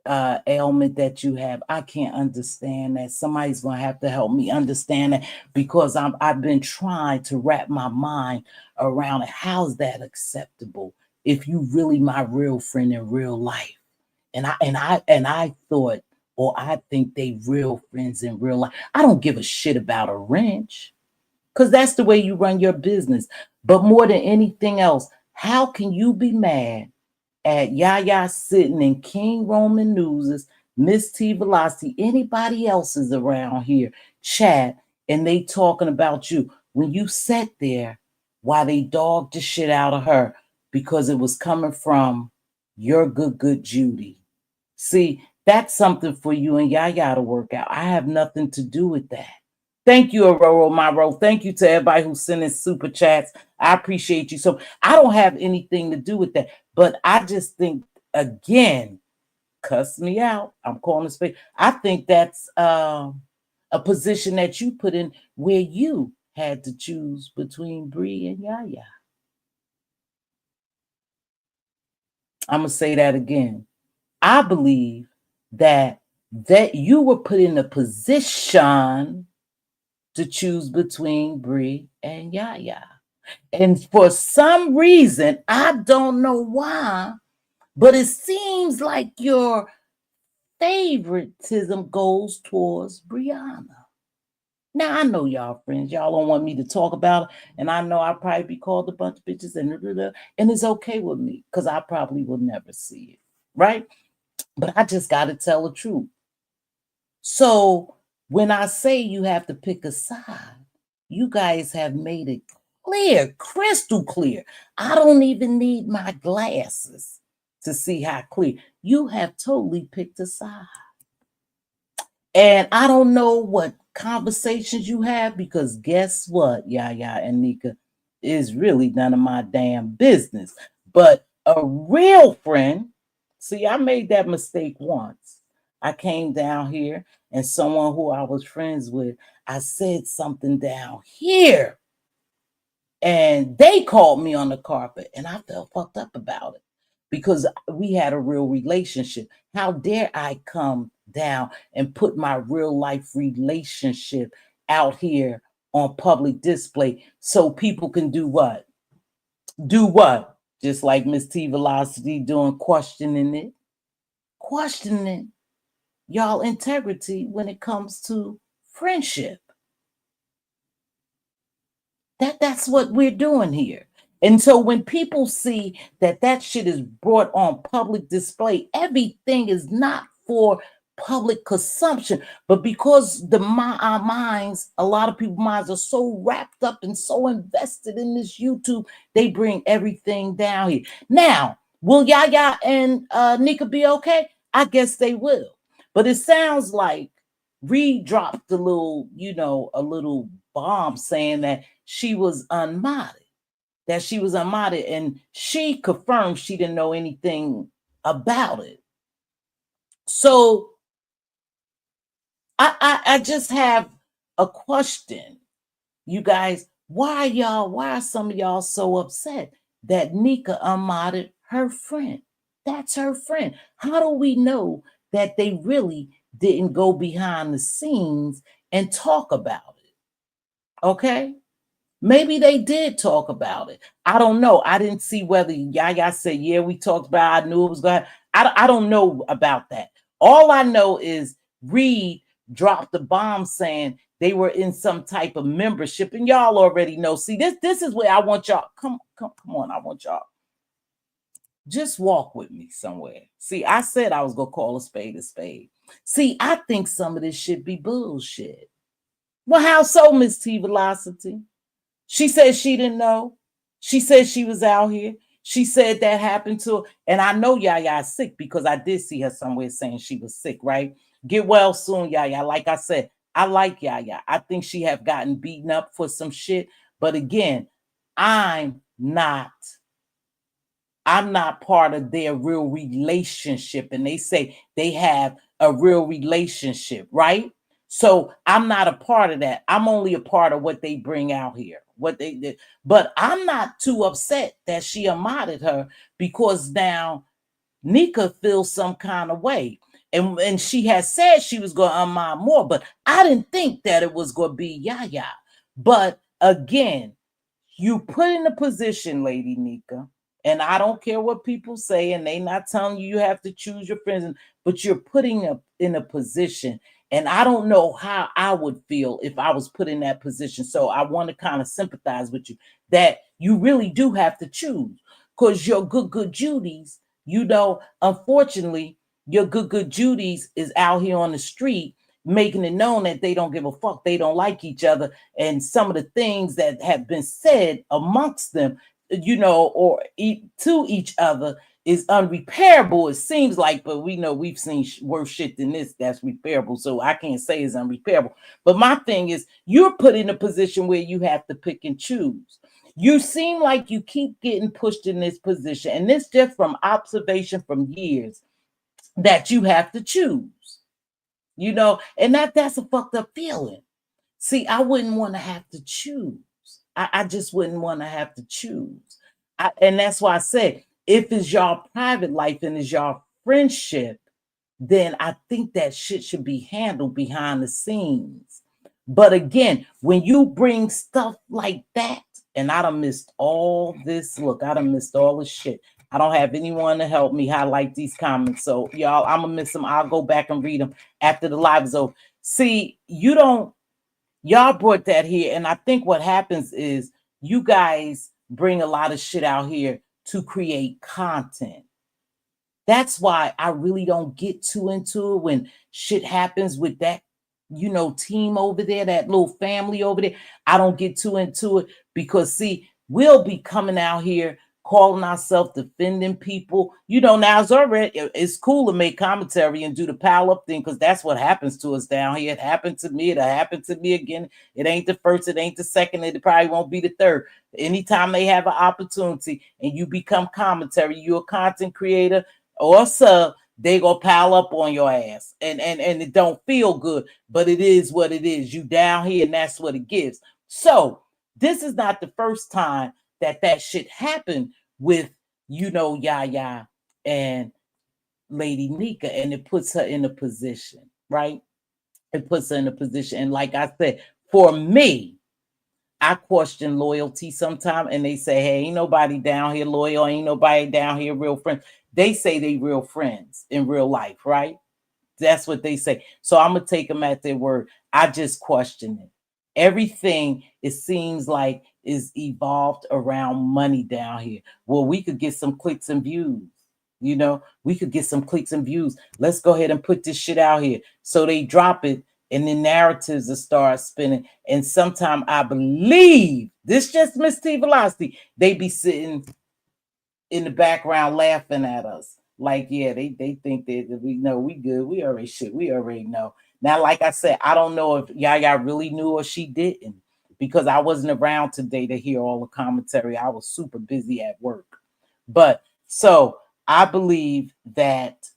[SPEAKER 1] ailment that you have? I can't understand that. Somebody's gonna have to help me understand that because I've been trying to wrap my mind around it. How's that acceptable if you really my real friend in real life? And I thought, or I think they real friends in real life. I don't give a shit about a wrench because that's the way you run your business. But more than anything else, how can you be mad at Yaya sitting in King Roman News's, Mz.Teavalocity, anybody else's around here chat, and they talking about you when you sat there while they dogged the shit out of her because it was coming from your good Judy? See, that's something for you and Yaya to work out. I have nothing to do with that. Thank you, Aurora Myro. Thank you to everybody who's sending super chats. I appreciate you. So I don't have anything to do with that. But I just think, again, cuss me out. I'm calling it spade. I think that's a position that you put in where you had to choose between Bree and Yaya. I'm going to say that again. I believe that you were put in a position to choose between Bree and Yaya. And for some reason, I don't know why, but it seems like your favoritism goes towards Brianna. Now, I know y'all friends. Y'all don't want me to talk about it. And I know I'll probably be called a bunch of bitches and it's okay with me because I probably will never see it. Right? But I just got to tell the truth. So when I say you have to pick a side, you guys have made it clear, crystal clear. I don't even need my glasses to see how clear. You have totally picked a side. And I don't know what conversations you have because guess what, Yaya and Nika, is really none of my damn business. But a real friend, see, I made that mistake once. I came down here and someone who I was friends with, I said something down here and they called me on the carpet and I felt fucked up about it because we had a real relationship. How dare I come down and put my real life relationship out here on public display so people can do what? Do what? Just like Mz.Teavalocity doing, questioning y'all integrity when it comes to friendship. That's what we're doing here. And so when people see that shit is brought on public display, everything is not for public consumption, but because our minds, a lot of people's minds are so wrapped up and so invested in this YouTube, they bring everything down here. Now, will Yaya and Nika be okay? I guess they will. But it sounds like Reed dropped a little, a little bomb saying that she was unmodded, and she confirmed she didn't know anything about it. So I just have a question, you guys. Why are some of y'all so upset that Nika unmodded her friend? That's her friend. How do we know that they really didn't go behind the scenes and talk about it? Okay. Maybe they did talk about it. I don't know. I didn't see whether Yaya said, yeah, we talked about it. I knew it was going to I don't know about that. All I know is Reed dropped the bomb saying they were in some type of membership. And y'all already know. See, this is where I want y'all. Come on. I want y'all. Just walk with me somewhere. See, I said I was going to call a spade a spade. See, I think some of this should be bullshit. Well, how so, Mz.Teavalocity? She said she didn't know. She said she was out here. She said that happened to her. And I know Yaya's sick because I did see her somewhere saying she was sick, right? Get well soon, Yaya. Like I said, I like Yaya. I think she have gotten beaten up for some shit. But again, I'm not part of their real relationship. And they say they have a real relationship, right? So I'm not a part of that. I'm only a part of what they bring out here, what they did. But I'm not too upset that she unmodded her because now Nika feels some kind of way. And she has said she was going to unmod more, but I didn't think that it was going to be Yaya. But again, you put in a position, Lady Nika, and I don't care what people say, and they not telling you have to choose your friends, but you're putting up in a position. And I don't know how I would feel if I was put in that position. So I want to kind of sympathize with you that you really do have to choose, because your good Judy's, unfortunately, your good Judy's is out here on the street making it known that they don't give a fuck. They don't like each other. And some of the things that have been said amongst them, or to each other is unrepairable, it seems like, but we know we've seen worse shit than this that's repairable. So I can't say it's unrepairable. But my thing is, you're put in a position where you have to pick and choose. You seem like you keep getting pushed in this position. And this just from observation from years that you have to choose. And that's a fucked up feeling. See, I wouldn't want to have to choose. I just wouldn't want to have to choose. And that's why I say, if it's y'all private life and it's y'all friendship, then I think that shit should be handled behind the scenes. But again, when you bring stuff like that, and I done missed all this. Look, I done missed all this shit. I don't have anyone to help me highlight these comments. So y'all, I'm gonna miss them. I'll go back and read them after the live is over. See, y'all brought that here. And I think what happens is you guys bring a lot of shit out here to create content. That's why I really don't get too into it when shit happens with that, team over there, that little family over there. I don't get too into it because, see, we'll be coming out here calling ourselves defending people. Now it's cool to make commentary and do the pile up thing because that's what happens to us down here. It happened to me. It'll happen to me again. It ain't the first. It ain't the second. It probably won't be the third. Anytime they have an opportunity and you become commentary, you're a content creator or a sub, they gonna pile up on your ass. And it don't feel good, but it is what it is. You down here and that's what it gives. So this is not the first time that shit happened with, Yaya and Lady Nika, and it puts her in a position, right? It puts her in a position. And like I said, for me, I question loyalty sometimes, and they say, hey, ain't nobody down here loyal, ain't nobody down here real friends. They say they real friends in real life, right? That's what they say. So I'm gonna take them at their word. I just question it. Everything, it seems like, is evolved around money down here. Well, we could get some clicks and views. You know, we could get some clicks and views. Let's go ahead and put this shit out here. So they drop it, and the narratives will start spinning. And sometimes I believe this just Mz.Teavalocity. They be sitting in the background laughing at us. Like, yeah, they think that we know we good. We already shit. We already know. Now, like I said, I don't know if Yaya really knew or she didn't, because I wasn't around today to hear all the commentary. I was super busy at work. But so I believe that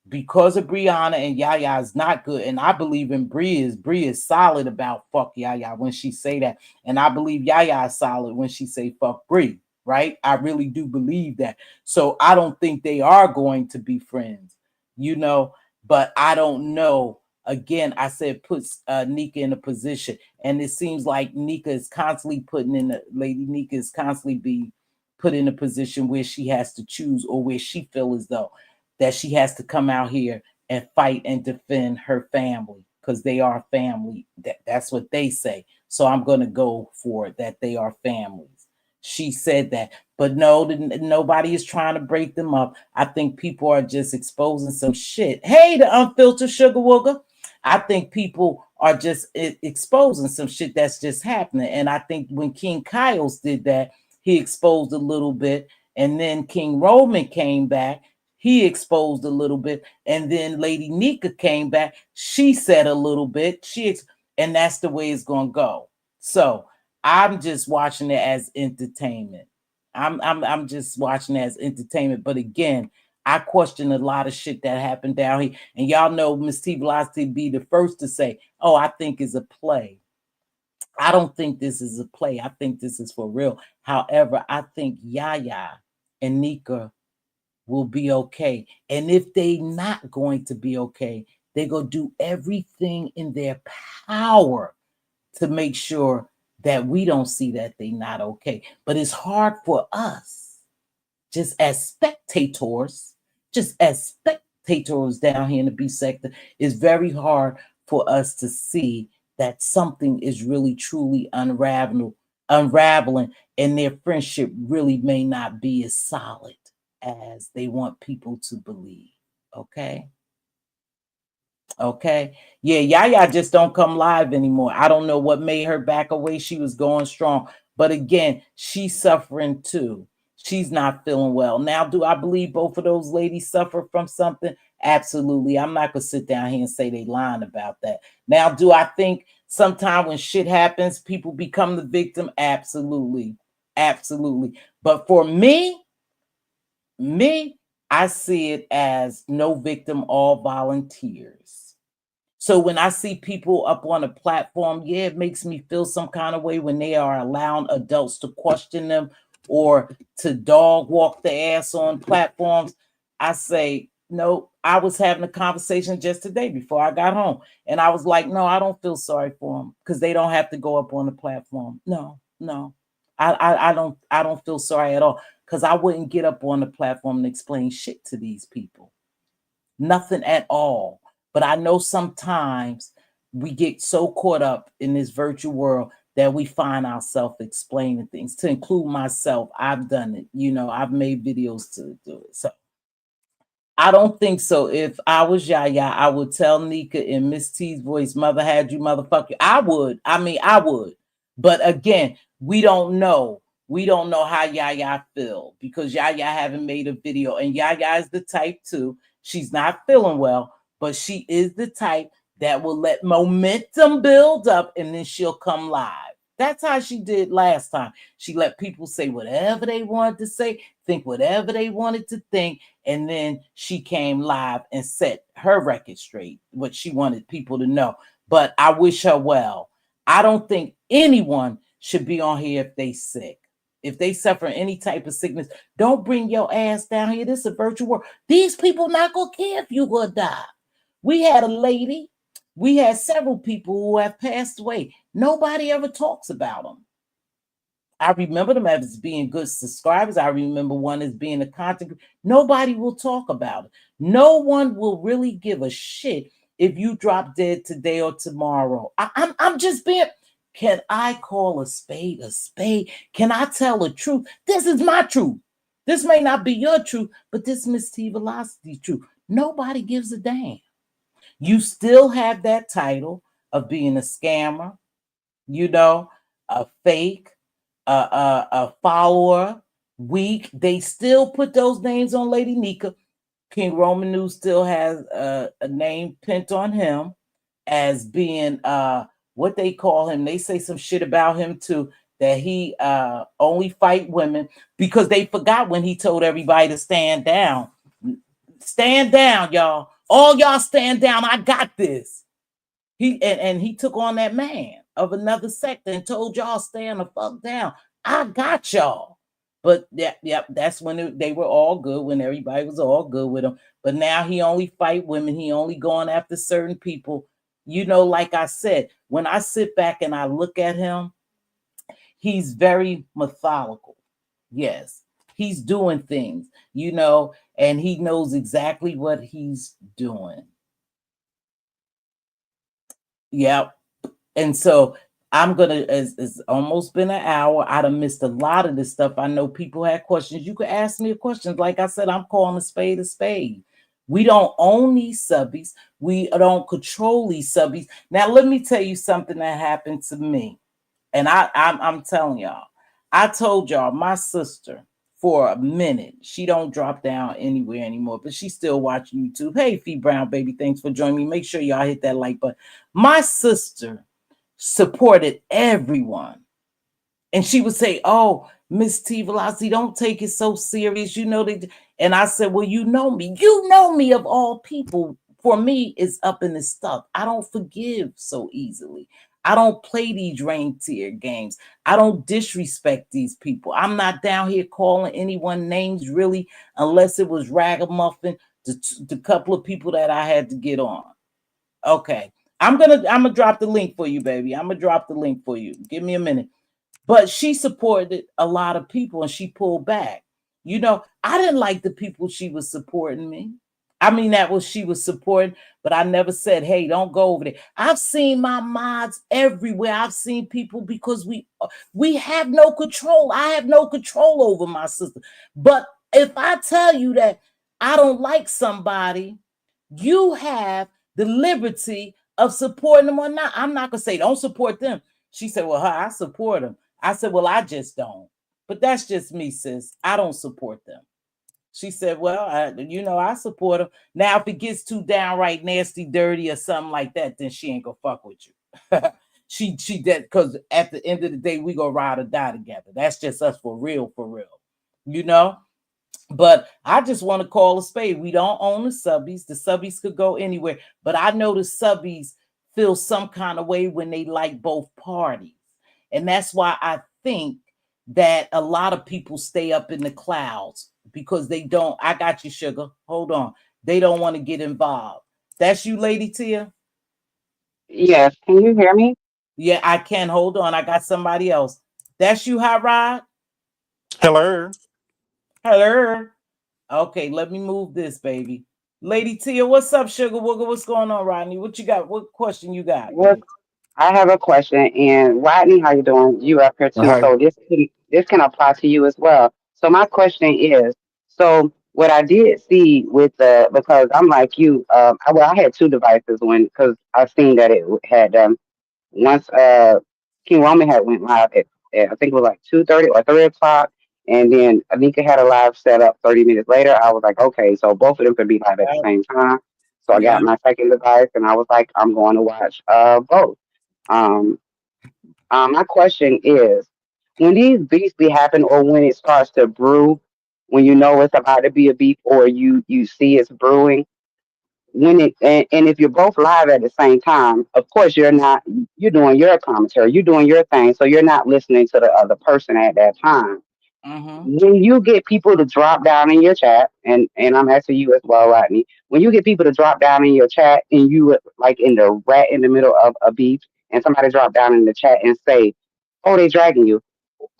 [SPEAKER 1] because of Brianna and Yaya is not good, and I believe in Bree is solid about fuck Yaya when she say that, and I believe Yaya is solid when she say fuck Bree, right? I really do believe that. So I don't think they are going to be friends, you know, but I don't know. Again, I said puts Nika in a position, and it seems like Nika is constantly putting in Lady Nika is constantly be put in a position where she has to choose, or where she feel as though that she has to come out here and fight and defend her family, because they are family. That's what they say. So I'm going to go for it, that they are families. She said that. But no, nobody is trying to break them up. I think people are just exposing some shit. Hey, the unfiltered sugar wooger. I think people are just exposing some shit that's just happening. And I think when King Kyles did that, he exposed a little bit. And then King Roman came back, he exposed a little bit, and then Lady Nika came back, she said a little bit, and that's the way it's gonna go. So I'm just watching it as entertainment. I'm just watching it as entertainment. But again, I question a lot of shit that happened down here, and y'all know Mz.Teavalocity be the first to say, "Oh, I think it's a play." I don't think this is a play. I think this is for real. However, I think Yaya and Nika will be okay. And if they not going to be okay, they're going to do everything in their power to make sure that we don't see that they not okay. But it's hard for us, just as spectators, down here in the B sector, it's very hard for us to see that something is really truly unraveling, and their friendship really may not be as solid as they want people to believe. Okay. Okay. Yeah, Yaya just don't come live anymore. I don't know what made her back away. She was going strong. But again, she's suffering too. She's not feeling well. Now, do I believe both of those ladies suffer from something? Absolutely. I'm not going to sit down here and say they lying about that. Now, do I think sometime when shit happens, people become the victim? Absolutely. Absolutely. But for me, I see it as no victim, all volunteers. So when I see people up on a platform, yeah, it makes me feel some kind of way when they are allowing adults to question them or to dog walk the ass on platforms. I say, no, I was having a conversation just today before I got home. And I was like, no, I don't feel sorry for them because they don't have to go up on the platform. No. I don't feel sorry at all, because I wouldn't get up on the platform and explain shit to these people. Nothing at all. But I know sometimes we get so caught up in this virtual world that we find ourselves explaining things, to include myself. I've done it. You know, I've made videos to do it. So I don't think so. If I was Yaya, I would tell Nika in Miss T's voice, "Mother had you, motherfucker." I would. I mean, I would. But again, we don't know. We don't know how Yaya feel, because Yaya haven't made a video. And Yaya is the type too. She's not feeling well, but she is the type that will let momentum build up and then she'll come live. That's how she did last time. She let people say whatever they wanted to say, think whatever they wanted to think, and then she came live and set her record straight, what she wanted people to know. But I wish her well. I don't think anyone should be on here if they sick. If they suffer any type of sickness, don't bring your ass down here. This is a virtual world. These people not gonna care if you gonna die. We had a lady, we had several people who have passed away. Nobody ever talks about them. I remember them as being good subscribers. I remember one as being a content. Nobody will talk about it. No one will really give a shit if you drop dead today or tomorrow. I'm just being. Can I call a spade a spade? Can I tell the truth? This is my truth. This may not be your truth, but this Mz.Teavalocity truth. Nobody gives a damn. You still have that title of being a scammer, you know, a fake, a follower, weak. They still put those names on Lady Nika. King Roman News still has a name pinned on him as being what they call him. They say some shit about him too, that he only fight women, because they forgot when he told everybody to stand down. Stand down, y'all. All y'all stand down. I got this. And he took on that man of another sector and told y'all stand the fuck down. I got y'all. But that's when they were all good, when everybody was all good with him. But now he only fight women. He only going after certain people. You know, like I said, when I sit back and I look at him, he's very methodical. Yes, he's doing things, you know, and he knows exactly what he's doing. Yep. And so I'm gonna, it's almost been an hour. I'd have missed a lot of this stuff. I know people had questions. You could ask me questions. Like I said, I'm calling a spade a spade. We don't own these subbies. We don't control these subbies. Now, let me tell you something that happened to me. And I'm telling y'all, I told y'all my sister for a minute, she don't drop down anywhere anymore, but she's still watching YouTube. Hey, Fee Brown, baby, thanks for joining me. Make sure y'all hit that like button. My sister supported everyone. And she would say, oh, Mz.Teavalocity, don't take it so serious. You know, and I said, well, you know me. You know me of all people. For me, it's up in the stuff. I don't forgive so easily. I don't play these reindeer games. I don't disrespect these people. I'm not down here calling anyone names, really, unless it was Ragamuffin, the couple of people that I had to get on. Okay. I'm gonna drop the link for you, baby. I'm gonna drop the link for you. Give me a minute. But she supported a lot of people and she pulled back. You know, I didn't like the people she was supporting me. I mean, that was she was supporting, but I never said, hey, don't go over there. I've seen my mods everywhere. I've seen people, because we have no control. I have no control over my sister. But if I tell you that I don't like somebody, you have the liberty of supporting them or not. I'm not gonna say don't support them. She said, well, I support them. I said, well, I just don't. But that's just me, sis. I don't support them. She said, well, I support them. Now, if it gets too downright nasty, dirty, or something like that, then she ain't gonna fuck with you. she did, because at the end of the day, we gonna ride or die together. That's just us for real, you know. But I just want to call a spade. We don't own the subbies. The subbies could go anywhere. But I know the subbies feel some kind of way when they like both parties. And that's why I think that a lot of people stay up in the clouds, because they don't. I got you, sugar. Hold on. They don't want to get involved. That's you, Lady Tia?
[SPEAKER 2] Yes, can you hear me?
[SPEAKER 1] Yeah, I can. Hold on. I got somebody else. That's you, Hot Rod?
[SPEAKER 3] Hello.
[SPEAKER 1] Hello. Okay, let me move this, baby. Lady Tia, what's up, Sugar Wooger? What's going on, Rodney? What you got? What question you got,
[SPEAKER 2] What
[SPEAKER 1] baby?
[SPEAKER 2] I have a question, and Rodney, how you doing? You up here too,
[SPEAKER 3] Hi.
[SPEAKER 2] so this can apply to you as well. So my question is, so what I did see with the, because I'm like you, I had two devices when, because I seen that it had once King Roman had went live at I think it was like 2:30 or 3 o'clock, and then Anika had a live set up 30 minutes later. I was like, okay, so both of them could be live at the
[SPEAKER 1] Yep.
[SPEAKER 2] same time. So I got
[SPEAKER 1] Yep.
[SPEAKER 2] my second device, and I was like, I'm going to watch both. Um, my question is, when these beefs be happen, or when it starts to brew, when you know it's about to be a beef, or you see it's brewing, when and if you're both live at the same time, of course you're doing your commentary, you're doing your thing, so you're not listening to the other person at that time. When you get people to drop down in your chat, and I'm asking you as well, Rodney, when you get people to drop down in your chat and you like in the rat in the middle of a beef, and somebody drop down in the chat and say, "Oh, they dragging you.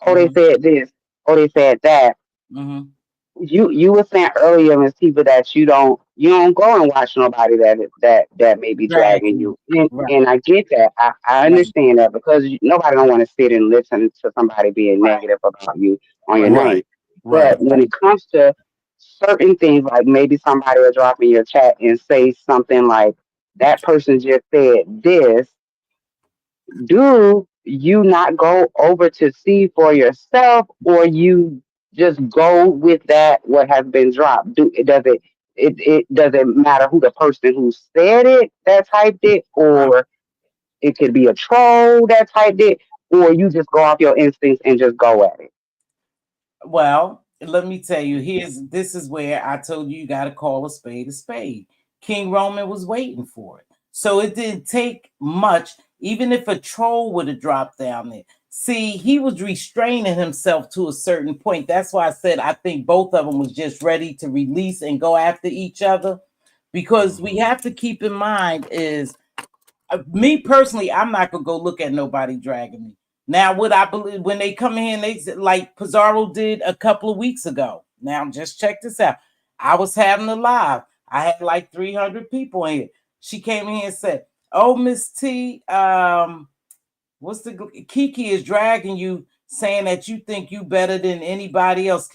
[SPEAKER 2] Oh, they said this. Oh, they said that." You were saying earlier, Miss Tiva, that you don't go and watch nobody that may be dragging
[SPEAKER 1] Dragging.
[SPEAKER 2] you, and
[SPEAKER 1] Right.
[SPEAKER 2] I get that. I
[SPEAKER 1] Right.
[SPEAKER 2] understand that because nobody don't want to sit and listen to somebody being negative about you on your
[SPEAKER 1] Right.
[SPEAKER 2] name.
[SPEAKER 3] Right.
[SPEAKER 2] But
[SPEAKER 3] Right.
[SPEAKER 2] when it comes to certain things, like maybe somebody will drop in your chat and say something like, "That person just said this," do you not go over to see for yourself, or you just go with that what has been dropped? It doesn't matter who the person who said it that typed it, or it could be a troll that typed it, or you just go off your instincts and just go at it.
[SPEAKER 1] Well, let me tell you, this is where I told you got to call a spade a spade. King Roman was waiting for it. So it didn't take much, even if a troll would have dropped down there. See, he was restraining himself to a certain point. That's why I said I think both of them was just ready to release and go after each other. Because we have to keep in mind is me personally, I'm not gonna go look at nobody dragging me. Now, what I believe when they come in, they like Pizarro did a couple of weeks ago. Now, just check this out. I was having a live. I had like 300 people in here. She came in here and said, "Oh, Miss T, what's the Kiki is dragging you, saying that you think you better than anybody else."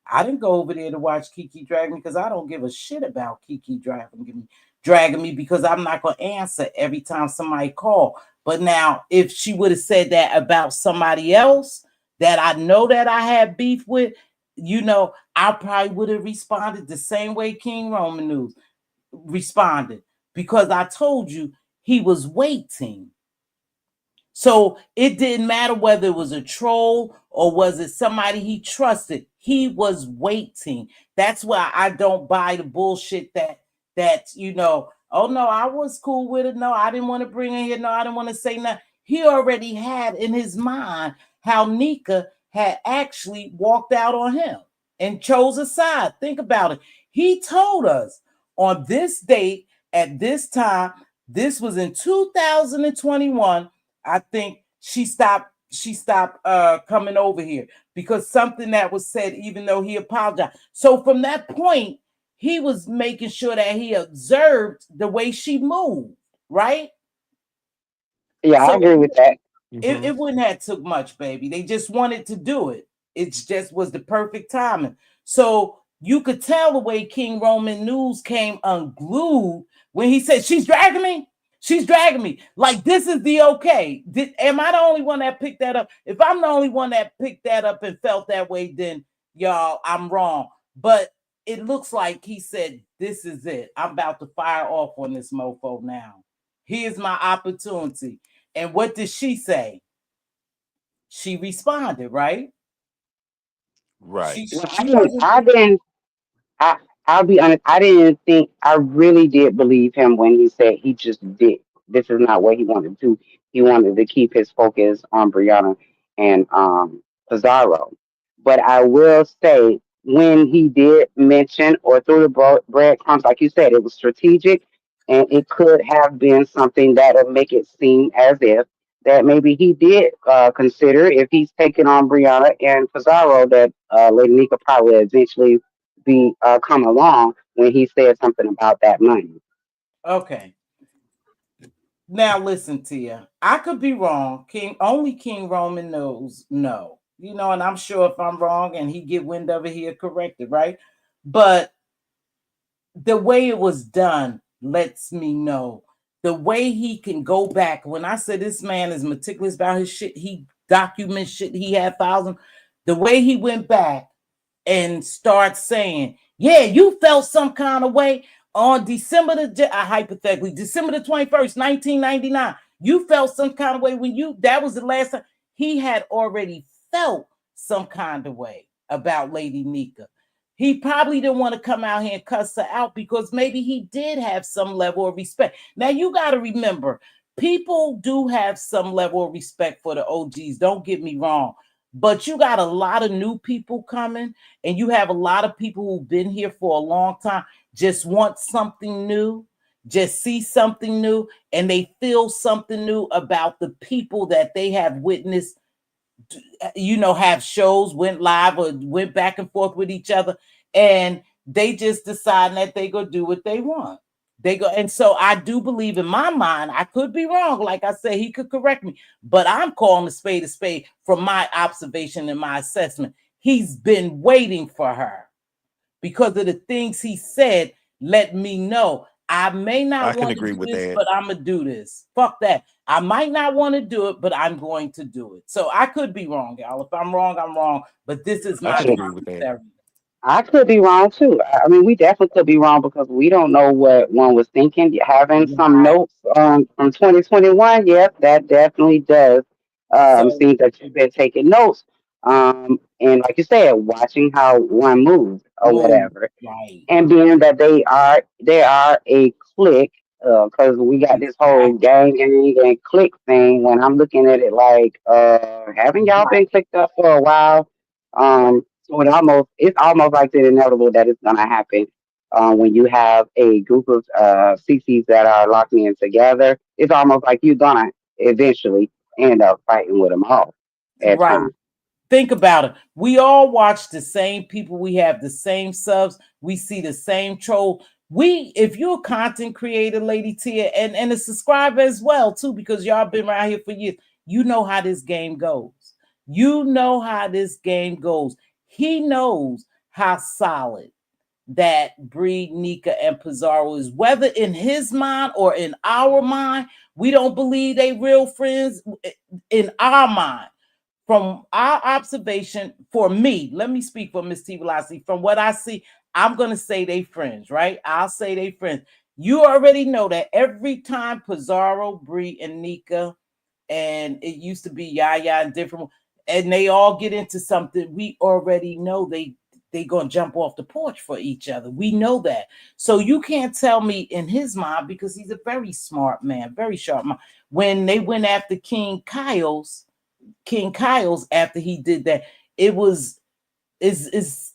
[SPEAKER 1] I didn't go over there to watch Kiki drag me because I don't give a shit about Kiki dragging me because I'm not gonna answer every time somebody call. But now, if she would have said that about somebody else that I know that I had beef with, I probably would have responded the same way King Roman News responded because I told you he was waiting. So it didn't matter whether it was a troll or was it somebody he trusted. He was waiting. That's why I don't buy the bullshit that oh no, I was cool with it. No, I didn't want to bring it here. No, I didn't want to say nothing. He already had in his mind how Nika had actually walked out on him and chose a side. Think about it. He told us on this date at this time, this was in 2021. I think she stopped coming over here because something that was said, even though he apologized. So from that point, he was making sure that he observed the way she moved, right?
[SPEAKER 2] Yeah, I
[SPEAKER 1] So
[SPEAKER 2] agree with that.
[SPEAKER 1] it wouldn't have took much, baby. They just wanted to do it. It just was the perfect timing. So you could tell the way King Roman News came unglued when he said, "She's dragging me. She's dragging me." Like this is the okay. Am I the only one that picked that up? If I'm the only one that picked that up and felt that way, then y'all, I'm wrong. But it looks like he said, "This is it. I'm about to fire off on this mofo now. Here's my opportunity." And what did she say? She responded, right?
[SPEAKER 3] Right.
[SPEAKER 2] Well,
[SPEAKER 1] She wasn't.
[SPEAKER 2] I didn't. I I'll be honest. I didn't think. I really did believe him when he said he just did. This is not what he wanted to do. He wanted to keep his focus on Brianna and Pizarro. But I will say, when he did mention or threw the breadcrumbs, like you said, it was strategic, and it could have been something that'll make it seem as if that maybe he did consider, if he's taking on Brianna and Pizarro, that Lady Nika probably eventually be come along when he said something about that money.
[SPEAKER 1] Okay. Now listen, Tia. I could be wrong. King Roman knows no. And I'm sure if I'm wrong and he get wind of it, he'll correct it, right? But the way it was done lets me know the way he can go back. When I said this man is meticulous about his shit, he documents shit, he had thousands. The way he went back and start saying, "Yeah, you felt some kind of way on hypothetically December the 21st, 1999. You felt some kind of way that was the last time." He had already felt some kind of way about Lady Nika. He probably didn't want to come out here and cuss her out because maybe he did have some level of respect. Now you got to remember, people do have some level of respect for the OGs. Don't get me wrong. But you got a lot of new people coming, and you have a lot of people who've been here for a long time, just want something new, just see something new, and they feel something new about the people that they have witnessed, have shows, went live or went back and forth with each other, and they just decide that they go do what they want. They go, and so I do believe, in my mind, I could be wrong. Like I said, he could correct me, but I'm calling a spade from my observation and my assessment. He's been waiting for her because of the things he said. Let me know. I may not want to do this, but I'm gonna do this. Fuck that. I might not want to do it, but I'm going to do it. So I could be wrong, y'all. If I'm wrong, I'm wrong. But this is my commentary.
[SPEAKER 2] I could be wrong too. I mean, we definitely could be wrong because we don't know what one was thinking. Having some notes from 2021, yep, that definitely does seem that you've been taking notes. And like you said, watching how one moves or whatever.
[SPEAKER 1] Right.
[SPEAKER 2] And being that they are a clique, because we got this whole gang and clique thing. When I'm looking at it, like, haven't y'all been clicked up for a while? So it's almost like the inevitable that it's gonna happen. When you have a group of CCs that are locked in together, it's almost like you're gonna eventually end up fighting with them all at
[SPEAKER 1] Right.
[SPEAKER 2] times.
[SPEAKER 1] Think about it. We all watch the same people. We have the same subs. We see the same troll. If you're a content creator, Lady Tia, and a subscriber as well, too, because y'all been around here for years, you know how this game goes. You know how this game goes. He knows how solid that Bree, Nika, and Pizarro is, whether in his mind or in our mind. We don't believe they real friends. In our mind, from our observation, for me, let me speak for Mz.Teavalocity. From what I see, I'm gonna say they friends, right? I'll say they friends. You already know that every time Pizarro, Bree, and Nika, and it used to be Yaya and different, and they all get into something, we already know they gonna jump off the porch for each other. We know that. So you can't tell me in his mind, because he's a very smart man, very sharp man. When they went after King Kyle's after he did that, it was is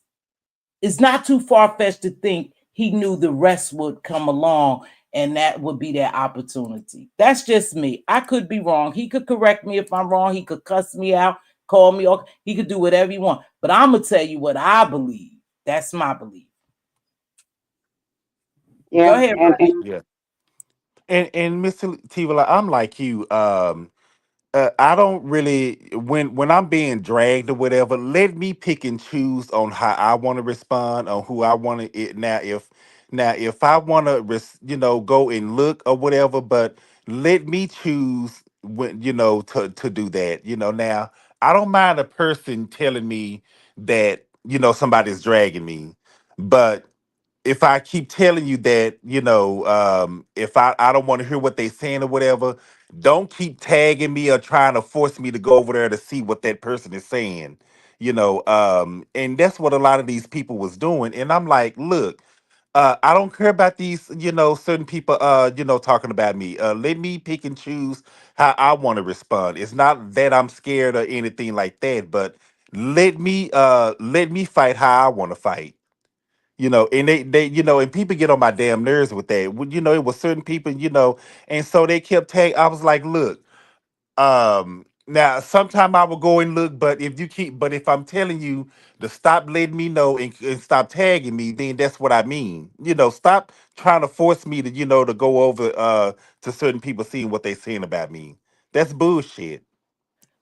[SPEAKER 1] it's not too far-fetched to think he knew the rest would come along and that would be their opportunity. That's just me. I could be wrong. He could correct me if I'm wrong. He could cuss me out, call me off. He could do whatever he wants. But I'm gonna tell you what I believe. That's my belief. Go
[SPEAKER 2] Yeah,
[SPEAKER 1] ahead,
[SPEAKER 3] Yeah. And Mr. Tivala, I'm like you. I don't really, when I'm being dragged or whatever, let me pick and choose on how I want to respond, on who I want to it. Now if I want to go and look or whatever, but let me choose when to do that. Now I don't mind a person telling me that somebody's dragging me, but if I keep telling you that, if I don't want to hear what they saying or whatever, don't keep tagging me or trying to force me to go over there to see what that person is saying. And that's what a lot of these people was doing. And I'm like, look, I don't care about these, certain people, talking about me. Let me pick and choose how I want to respond. It's not that I'm scared or anything like that, but let me fight how I want to fight. And they and people get on my damn nerves with that. It was certain people, and so they kept tagging. I was like, look, now sometime I will go and look, but if I'm telling you to stop letting me know and stop tagging me, then that's what I mean. Stop trying to force me to, to go over to certain people seeing what they saying about me. That's bullshit.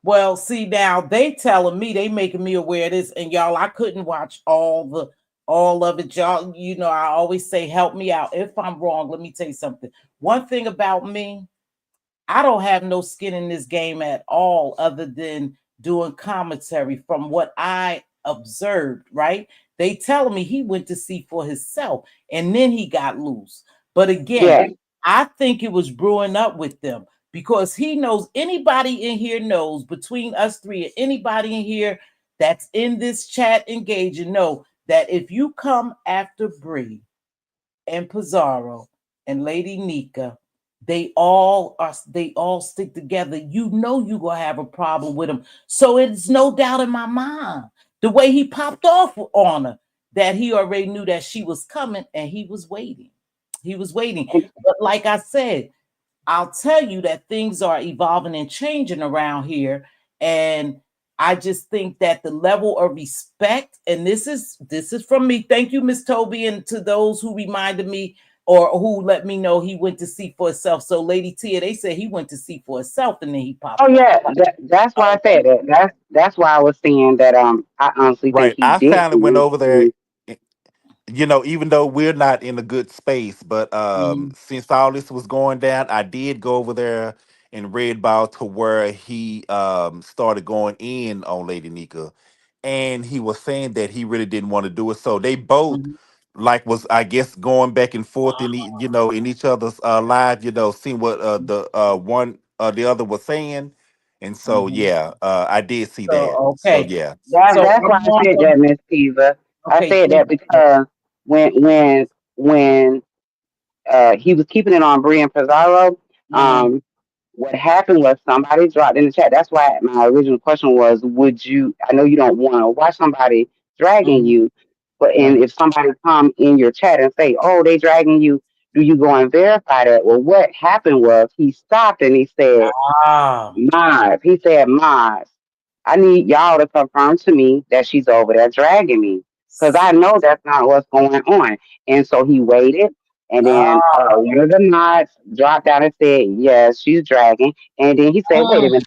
[SPEAKER 1] Well, see, now they telling me, they making me aware of this, and y'all, I couldn't watch all of it. Y'all, I always say, help me out. If I'm wrong, let me tell you something. One thing about me, I don't have no skin in this game at all, other than doing commentary from what I observed, right? They telling me he went to see for himself and then he got loose. But again,
[SPEAKER 2] yeah,
[SPEAKER 1] I think it was brewing up with them, because he knows, anybody in here knows, between us three and anybody in here that's in this chat engaging, know that if you come after Bree and Pizarro and Lady Nika, They all stick together. You know you're gonna have a problem with him. So it's no doubt in my mind. The way he popped off on her, that he already knew that she was coming and he was waiting. He was waiting. But like I said, I'll tell you that things are evolving and changing around here. And I just think that the level of respect, and this is from me. Thank you, Miss Toby, and to those who reminded me or who let me know he went to see for himself. So Lady Tia, they said he went to see for himself and then he popped
[SPEAKER 2] Oh
[SPEAKER 1] off.
[SPEAKER 2] yeah, that's why I said that. That's why I was saying that. I honestly think
[SPEAKER 3] Right.
[SPEAKER 2] he
[SPEAKER 3] I
[SPEAKER 2] did.
[SPEAKER 3] finally went over there, even though we're not in a good space, but
[SPEAKER 1] Mhm,
[SPEAKER 3] since all this was going down, I did go over there and read about to where he started going in on Lady Nika, and he was saying that he really didn't want to do it. So they both
[SPEAKER 1] mhm.
[SPEAKER 3] like was, I guess, going back and forth in in each other's live, seeing what the one the other was saying. And so
[SPEAKER 1] Mhm.
[SPEAKER 3] yeah, I did see that.
[SPEAKER 1] So
[SPEAKER 3] So
[SPEAKER 1] okay.
[SPEAKER 3] yeah.
[SPEAKER 1] So
[SPEAKER 2] That's why
[SPEAKER 1] I'm
[SPEAKER 2] I
[SPEAKER 1] on
[SPEAKER 2] said that, Miss Tiva. I
[SPEAKER 1] okay,
[SPEAKER 2] said
[SPEAKER 1] thank
[SPEAKER 2] that
[SPEAKER 1] you.
[SPEAKER 2] because when he was keeping it on Brie and Pizarro,
[SPEAKER 1] Mhm,
[SPEAKER 2] um, what happened was somebody dropped in the chat. That's why my original question was, would you? I know you don't want to watch somebody dragging
[SPEAKER 1] mhm.
[SPEAKER 2] you, but
[SPEAKER 1] Right.
[SPEAKER 2] and if somebody come in your chat and say, "Oh, they dragging you," do you go and verify that? Well, what happened was he stopped and he said,
[SPEAKER 1] Ah.
[SPEAKER 2] Mars. He said, Mars, I need y'all to confirm to me that she's over there dragging me. Because I know that's not what's going on. And so he waited. And then
[SPEAKER 1] Ah.
[SPEAKER 2] one of the mods dropped down and said, yes, she's dragging. And then he said, wait a
[SPEAKER 1] Mm,
[SPEAKER 2] minute,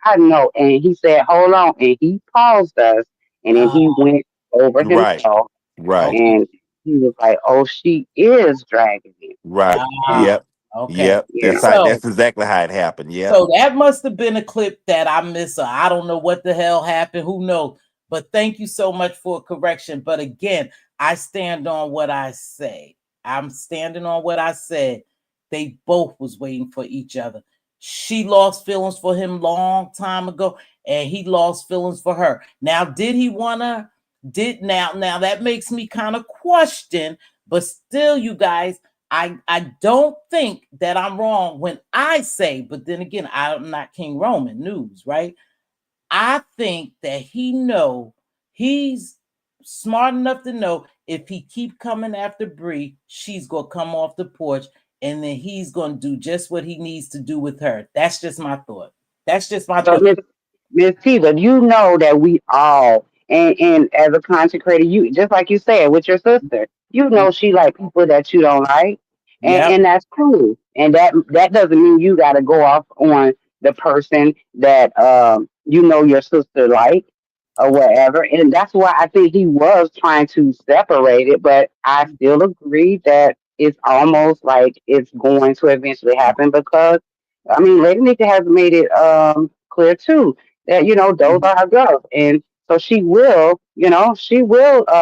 [SPEAKER 2] I know. And he said, hold on. And he paused us. And then he
[SPEAKER 1] ah.
[SPEAKER 2] went over
[SPEAKER 3] Right.
[SPEAKER 2] himself.
[SPEAKER 3] Right.
[SPEAKER 1] Okay.
[SPEAKER 2] And he was like, oh, she is dragging me.
[SPEAKER 3] Right.
[SPEAKER 1] Ah.
[SPEAKER 3] Yep.
[SPEAKER 1] Okay.
[SPEAKER 3] Yep.
[SPEAKER 2] Yeah.
[SPEAKER 1] So
[SPEAKER 3] That's exactly how it happened. Yep.
[SPEAKER 1] So that must have been a clip that I missed. Or I don't know what the hell happened. Who knows? But thank you so much for a correction. But again, I stand on what I say. I'm standing on what I said. They both was waiting for each other. She lost feelings for him long time ago, and he lost feelings for her. Now, did he wanna? Did now that makes me kind of question, but still, you guys, I don't think that I'm wrong when I say, but then again, I'm not King Roman news, right? I think that he's smart enough to know if he keep coming after Bree, she's gonna come off the porch, and then he's gonna do just what he needs to do with her. That's just my thought. That's just my
[SPEAKER 2] So
[SPEAKER 1] thought.
[SPEAKER 2] Miss Tiva, you know that we all and as a content creator, you just like you said with your sister, you know she like people that you don't like,
[SPEAKER 1] Yep.
[SPEAKER 2] and that's cool. And that doesn't mean you got to go off on the person that you know your sister like or whatever. And that's why I think he was trying to separate it, but I still agree that it's almost like it's going to eventually happen because I mean, Lady Nika has made it clear too that those are her girls, and so she will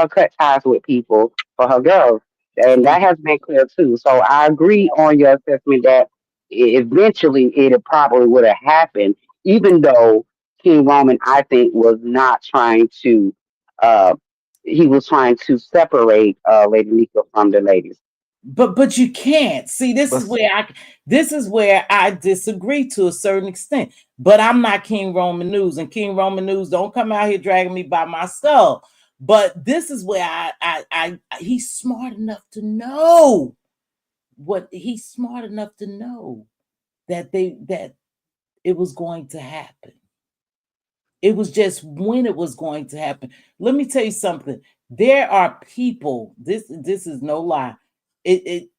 [SPEAKER 2] cut ties with people for her girls, and that has been clear too. So I agree on your assessment that eventually it probably would have happened, even though King Roman, I think, was not trying to. Uh, he was trying to separate Lady Nika from the ladies.
[SPEAKER 1] But you can't see,
[SPEAKER 3] But
[SPEAKER 1] this is where I disagree to a certain extent. But I'm not King Roman News, and King Roman News don't come out here dragging me by my skull. But this is where he's smart enough to know that it was going to happen. It was just when it was going to happen. Let me tell you something. There are people. This is no lie. It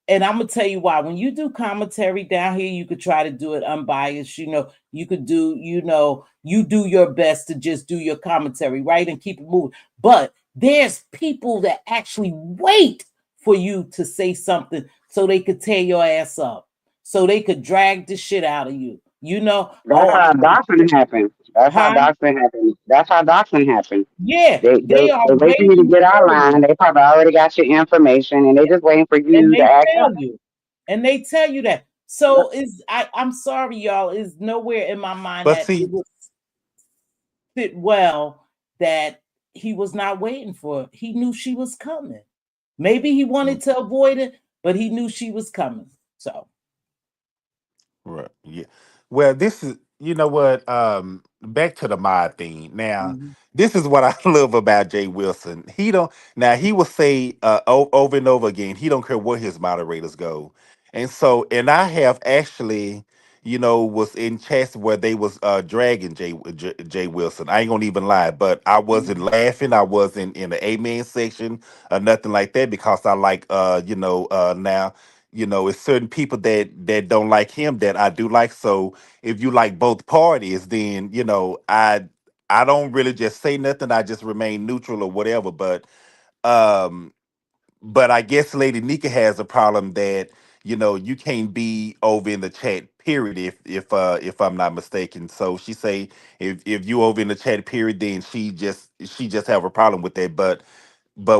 [SPEAKER 1] and I'm gonna tell you why. When you do commentary down here, you could try to do it unbiased. You could do, you do your best to just do your commentary, right? And keep it moving. But there's people that actually wait for you to say something so they could tear your ass up, so they could drag the shit out of you.
[SPEAKER 2] That's
[SPEAKER 1] Oh,
[SPEAKER 2] how doctrine happens. That's how
[SPEAKER 1] huh?
[SPEAKER 2] doctrine happens. That's how doctrine happens.
[SPEAKER 1] Yeah,
[SPEAKER 2] They
[SPEAKER 1] they
[SPEAKER 2] they
[SPEAKER 1] are
[SPEAKER 2] they wait for you to
[SPEAKER 1] waiting
[SPEAKER 2] get
[SPEAKER 1] for you.
[SPEAKER 2] online. They probably already got your information, and they just waiting for
[SPEAKER 1] And
[SPEAKER 2] you to
[SPEAKER 1] they
[SPEAKER 2] act
[SPEAKER 1] tell
[SPEAKER 2] up.
[SPEAKER 1] you, and they tell you that. So I'm sorry, y'all, is nowhere in my mind
[SPEAKER 3] but
[SPEAKER 1] that it
[SPEAKER 3] see,
[SPEAKER 1] would fit well that he was not waiting for her. He knew she was coming. Maybe he wanted to avoid it, but he knew she was coming. So
[SPEAKER 3] Right. Yeah. Well, this is, you know what? Back to the mod thing. Now,
[SPEAKER 1] Mhm.
[SPEAKER 3] this is what I love about Jay Wilson. He don't now he will say over and over again, he don't care where his moderators go. And so, and I have actually, was in chats where they was dragging Jay Wilson. I ain't gonna even lie, but I wasn't
[SPEAKER 1] Mhm.
[SPEAKER 3] laughing. I wasn't in the amen section or nothing like that because I like now it's certain people that don't like him that I do like. So if you like both parties, then I don't really just say nothing. I just remain neutral or whatever. Um but I guess Lady Nika has a problem that you can't be over in the chat period if I'm not mistaken. So she say if you over in the chat period, then she just have a problem with that. But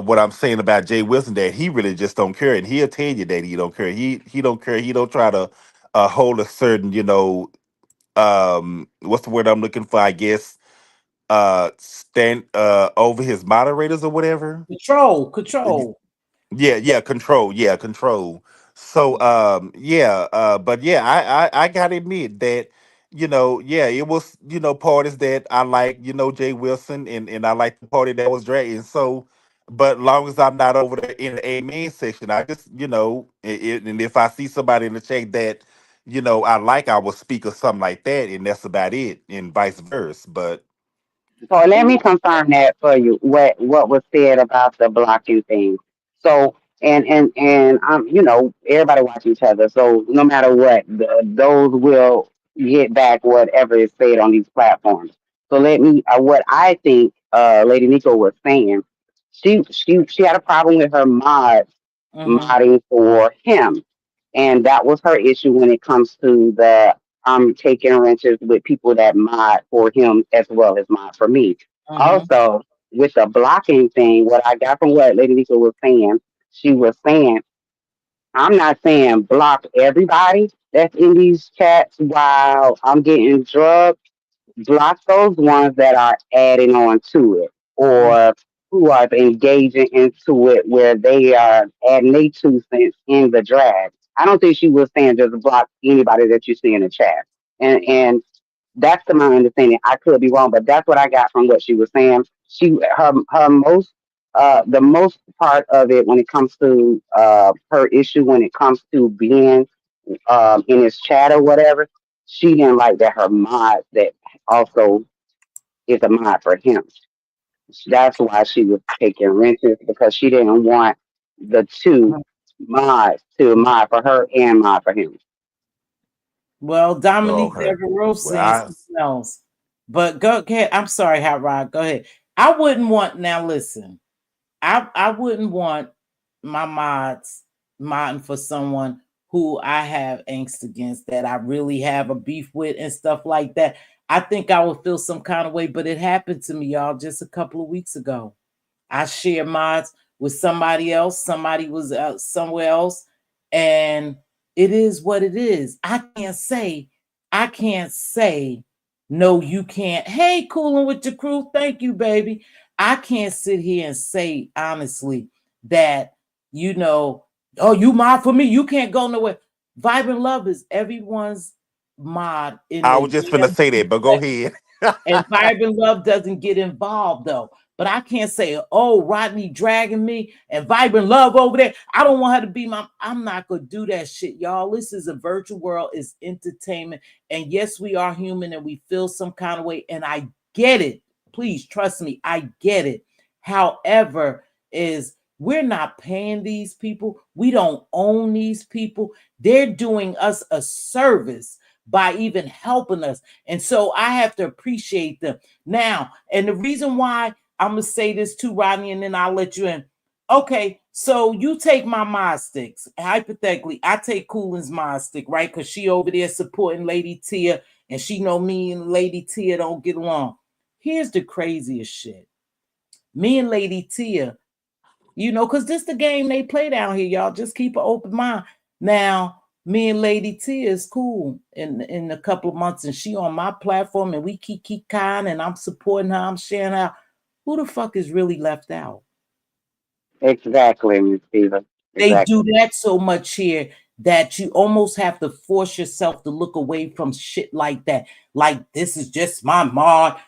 [SPEAKER 3] what I'm saying about Jay Wilson, that he really just don't care, and he'll tell you that he don't care. He don't care. He don't try to hold a certain, what's the word I'm looking for? I guess stand over his moderators or whatever.
[SPEAKER 1] Control.
[SPEAKER 3] Yeah, control. Yeah, control. So yeah, but yeah, I gotta admit that, yeah, it was, parties that I like, Jay Wilson, and I like the party that was dragging. So but long as I'm not over there in the amen section, I just, and if I see somebody in the chat that, I like, I will speak or something like that, and that's about it, and vice versa. But
[SPEAKER 2] So let me confirm that for you. What was said about the blocking thing. So and everybody watch each other. So no matter what, those will get back whatever is said on these platforms. So let me. What I think, Lady Nico was saying, she had a problem with her mods
[SPEAKER 1] Mm-hmm.
[SPEAKER 2] modding for him. And that was her issue when it comes to the taking wrenches with people that mod for him as well as mod for me.
[SPEAKER 1] Mm-hmm.
[SPEAKER 2] Also, with the blocking thing, what I got from what Lady Lisa was saying, she was saying, I'm not saying block everybody that's in these chats while I'm getting drugged. Block those ones that are adding on to it or who are engaging into it where they are adding their 2 cents in the drag. I don't think she was saying just block anybody that you see in the chat. And that's to my understanding. I could be wrong, but that's what I got from what she was saying. Her most the most part of it when it comes to her issue when it comes to being in his chat or whatever, she didn't like that her mod that also is a mod for him. That's why she was taking wrenches because she didn't want the two mods to mod for her and mod for him.
[SPEAKER 1] Well, Dominique
[SPEAKER 3] okay,
[SPEAKER 1] Devereaux
[SPEAKER 3] well,
[SPEAKER 1] saying something else. But go ahead. I'm sorry, Hot Rod. Go ahead. I wouldn't want now listen. I wouldn't want my mods modding for someone who I have angst against that I really have a beef with and stuff like that. I think I would feel some kind of way, but it happened to me, y'all, just a couple of weeks ago. I share mods with somebody else. Somebody was somewhere else, and it is what it is. I can't say, no, you can't. Hey, cooling with your crew. Thank you, baby. I can't sit here and say honestly that oh, you mod for me. You can't go nowhere. Vibrant Love is everyone's mod in
[SPEAKER 3] I
[SPEAKER 1] the
[SPEAKER 3] was just finna say that, but go ahead.
[SPEAKER 1] and Vibrant Love doesn't get involved though. But I can't say, oh, Rodney dragging me and Vibrant Love over there. I don't want her to be I'm not gonna do that shit, y'all. This is a virtual world, it's entertainment. And yes, we are human and we feel some kind of way. And I get it. Please trust me, I get it. However, is we're not paying these people, we don't own these people. They're doing us a service by even helping us. And so I have to appreciate them. Now, and the reason why I'm going to say this too, Rodney, and then I'll let you in. Okay, so you take my mod sticks. Hypothetically, I take Coolin's mod stick, right? Because she over there supporting Lady Tia, and she know me and Lady Tia don't get along. Here's the craziest shit. Me and Lady Tia, because this the game they play down here, y'all. Just keep an open mind. Now, me and Lady T is cool in a couple of months, and she on my platform, and we keep kind, and I'm supporting her, I'm sharing her. Who the fuck is really left out?
[SPEAKER 2] Exactly, Miss Steva.
[SPEAKER 1] They do
[SPEAKER 2] Exactly.
[SPEAKER 1] that so much here. that you almost have to force yourself to look away from shit like that. Like, this is just my mod.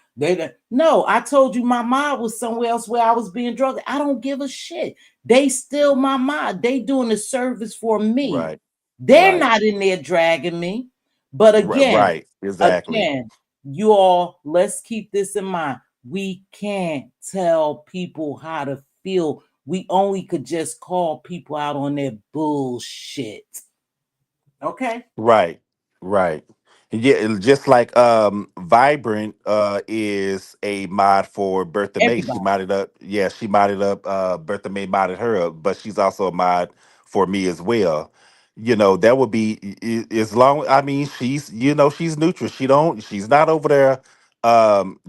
[SPEAKER 1] No, I told you my mod was somewhere else where I was being drugged. I don't give a shit. They still my mod. They doing a service for me.
[SPEAKER 3] Right.
[SPEAKER 1] They're
[SPEAKER 3] Right.
[SPEAKER 1] not in there dragging me. But again,
[SPEAKER 3] Right. Exactly.
[SPEAKER 1] again, you all, let's keep this in mind. We can't tell people how to feel. We only could just call people out on their bullshit. Okay?
[SPEAKER 3] Right, right. Yeah, just like Vibrant is a mod for Bertha May. She
[SPEAKER 1] Everybody.
[SPEAKER 3] modded up. Yeah, she modded up Bertha May modded her up, but she's also a mod for me as well. That would be as long, I mean, she's neutral. She's not over there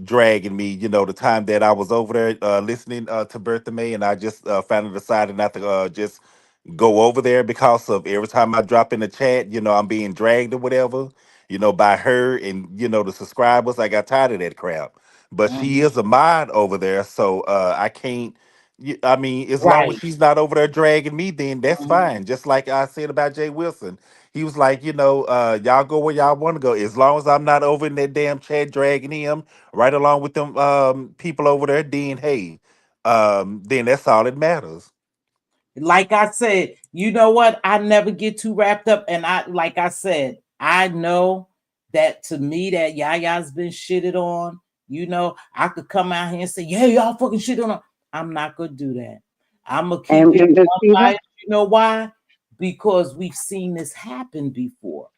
[SPEAKER 3] dragging me. The time that I was over there listening to Bertha May, and I just finally decided not to just go over there because of every time I drop in the chat, I'm being dragged or whatever, by her and the subscribers. I got tired of that crap. But she
[SPEAKER 1] Mhm.
[SPEAKER 3] is a mod over there, so I can't. I mean, as long as
[SPEAKER 1] Right.
[SPEAKER 3] she's not over there dragging me, then that's
[SPEAKER 1] Mhm.
[SPEAKER 3] fine. Just like I said about Jay Wilson, he was like, y'all go where y'all want to go. As long as I'm not over in that damn chat dragging him right along with them people over there, then hey, then that's all that matters.
[SPEAKER 1] Like I said, you know what? I never get too wrapped up. And like I said, I know that to me that Yaya's been shitted on. I could come out here and say, yeah, y'all fucking shit on her. I'm not gonna do that. I'm gonna keep it
[SPEAKER 2] And the Stephen,
[SPEAKER 1] unbiased. You know why? Because we've seen this happen before.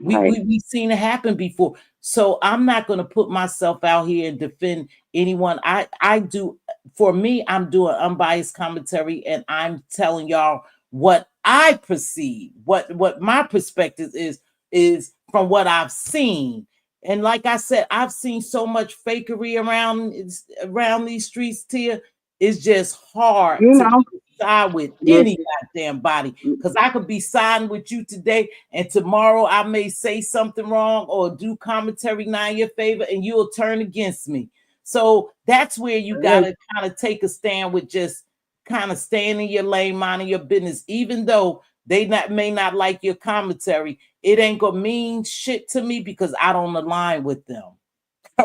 [SPEAKER 1] We
[SPEAKER 2] right?
[SPEAKER 1] we we seen it happen before. So I'm not going to put myself out here and defend anyone. I do, for me, I'm doing unbiased commentary and I'm telling y'all what I perceive, what my perspective is from what I've seen. And like I said, I've seen so much fakery around these streets here. It's just hard
[SPEAKER 2] You
[SPEAKER 1] to
[SPEAKER 2] know,
[SPEAKER 1] side with
[SPEAKER 2] yes,
[SPEAKER 1] any goddamn body. Because I could be siding with you today, and tomorrow I may say something wrong or do commentary not in your favor, and you'll turn against me. So that's where you gotta kind of take a stand with just kind of staying in your lane, minding your business, even though they may not like your commentary. It ain't gonna mean shit to me because I don't align with them.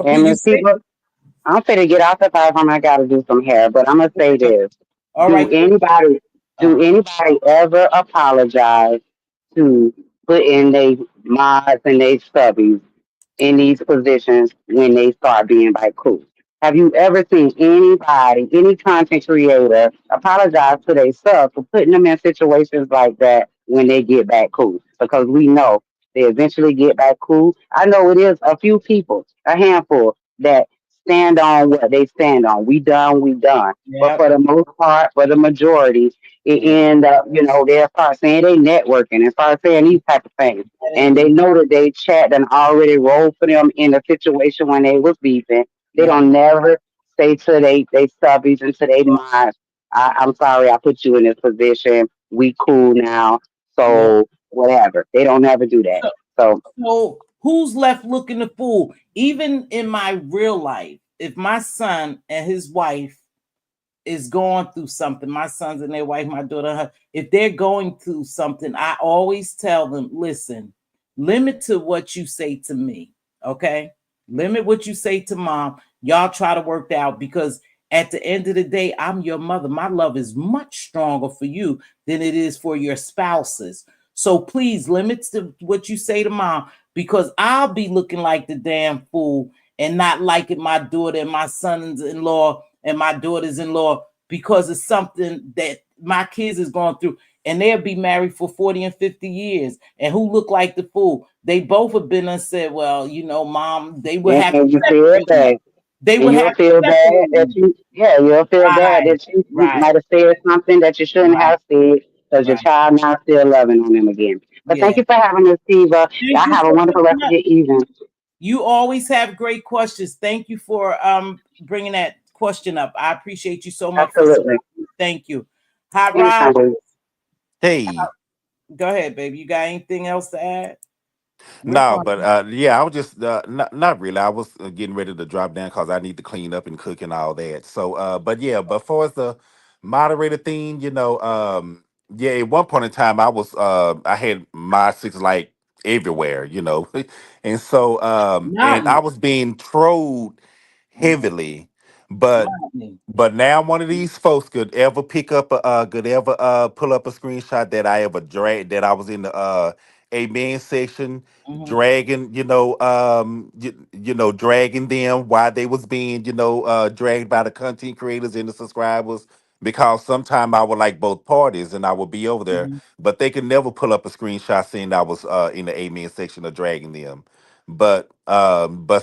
[SPEAKER 2] and
[SPEAKER 1] You
[SPEAKER 2] Miss
[SPEAKER 1] say,
[SPEAKER 2] Stephen, I'm finna get off the phone. I gotta do some hair, but I'm gonna say this:
[SPEAKER 1] all
[SPEAKER 2] Do
[SPEAKER 1] right,
[SPEAKER 2] anybody, do
[SPEAKER 1] uh,
[SPEAKER 2] anybody ever apologize to put in they mods and they subbies in these positions when they start being like cool? Have you ever seen anybody, any content creator, apologize to their sub for putting them in situations like that when they get back cool? Because we know they eventually get back cool. I know it is a few people, a handful, that stand on what they stand on. We done, we done. But
[SPEAKER 1] yeah,
[SPEAKER 2] for the most part, for the majority, it
[SPEAKER 1] yeah,
[SPEAKER 2] end up, they'll start saying they networking and start saying these type of things.
[SPEAKER 1] that
[SPEAKER 2] And they
[SPEAKER 1] ain't,
[SPEAKER 2] know that they chat and already rolled for them in a situation when they was beefing. They
[SPEAKER 1] yeah,
[SPEAKER 2] don't never say to they subbies and to they minds, I'm sorry I put you in this position. We cool now.
[SPEAKER 1] yeah.
[SPEAKER 2] So whatever. They don't ever do that. So
[SPEAKER 1] So who's left looking the fool? Even in my real life, if my son and his wife is going through something, my sons and their wife, my daughter, if they're going through something, I always tell them, listen, limit to what you say to me. Okay. Limit what you say to mom. Y'all try to work out because at the end of the day, I'm your mother. My love is much stronger for you than it is for your spouses. So please limit to what you say to mom because I'll be looking like the damn fool and not liking my daughter and my sons-in-law and my daughters-in-law because it's something that my kids is going through. And they'll be married for 40 and 50 years. And who look like the fool? They both have been and said, well, mom, they would have to
[SPEAKER 2] and you feel
[SPEAKER 1] separate me.
[SPEAKER 2] bad.
[SPEAKER 1] They
[SPEAKER 2] And
[SPEAKER 1] would
[SPEAKER 2] you'll
[SPEAKER 1] have to
[SPEAKER 2] feel bad
[SPEAKER 1] separate
[SPEAKER 2] that
[SPEAKER 1] me.
[SPEAKER 2] you'll feel bad
[SPEAKER 1] Right,
[SPEAKER 2] that you
[SPEAKER 1] right,
[SPEAKER 2] might have said something that you shouldn't
[SPEAKER 1] right,
[SPEAKER 2] have said because your
[SPEAKER 1] right.
[SPEAKER 2] child now still loving on them again. But thank
[SPEAKER 1] Yeah.
[SPEAKER 2] you for having us, Tiva.
[SPEAKER 1] Thank
[SPEAKER 2] Y'all
[SPEAKER 1] you
[SPEAKER 2] have a
[SPEAKER 1] for
[SPEAKER 2] wonderful rest
[SPEAKER 1] coming
[SPEAKER 2] of
[SPEAKER 1] up.
[SPEAKER 2] your evening.
[SPEAKER 1] You always have great questions. Thank you for bringing that question up. I appreciate you so much for
[SPEAKER 2] Absolutely.
[SPEAKER 1] thank you. Hot Rod,
[SPEAKER 2] Anytime, baby.
[SPEAKER 3] Hey.
[SPEAKER 1] go ahead, baby. You got anything else to add? We're
[SPEAKER 3] No,
[SPEAKER 1] going.
[SPEAKER 3] but yeah, I was just not really. I was getting ready to drop down because I need to clean up and cook and all that. So, but yeah, but for as the moderator thing, yeah, at one point in time, I had my six like everywhere, you know, and so and I
[SPEAKER 1] Mountain.
[SPEAKER 3] was being trolled heavily, but
[SPEAKER 1] Mountain.
[SPEAKER 3] now one of these folks could ever pick up could ever pull up a screenshot that I ever dragged that I was in the amen section
[SPEAKER 1] Hmm.
[SPEAKER 3] dragging, you know, dragging them while they was being, dragged by the content creators and the subscribers, because sometime I would like both parties and I would be over there,
[SPEAKER 1] Hmm.
[SPEAKER 3] but they could never pull up a screenshot saying I was in the amen section of dragging them. But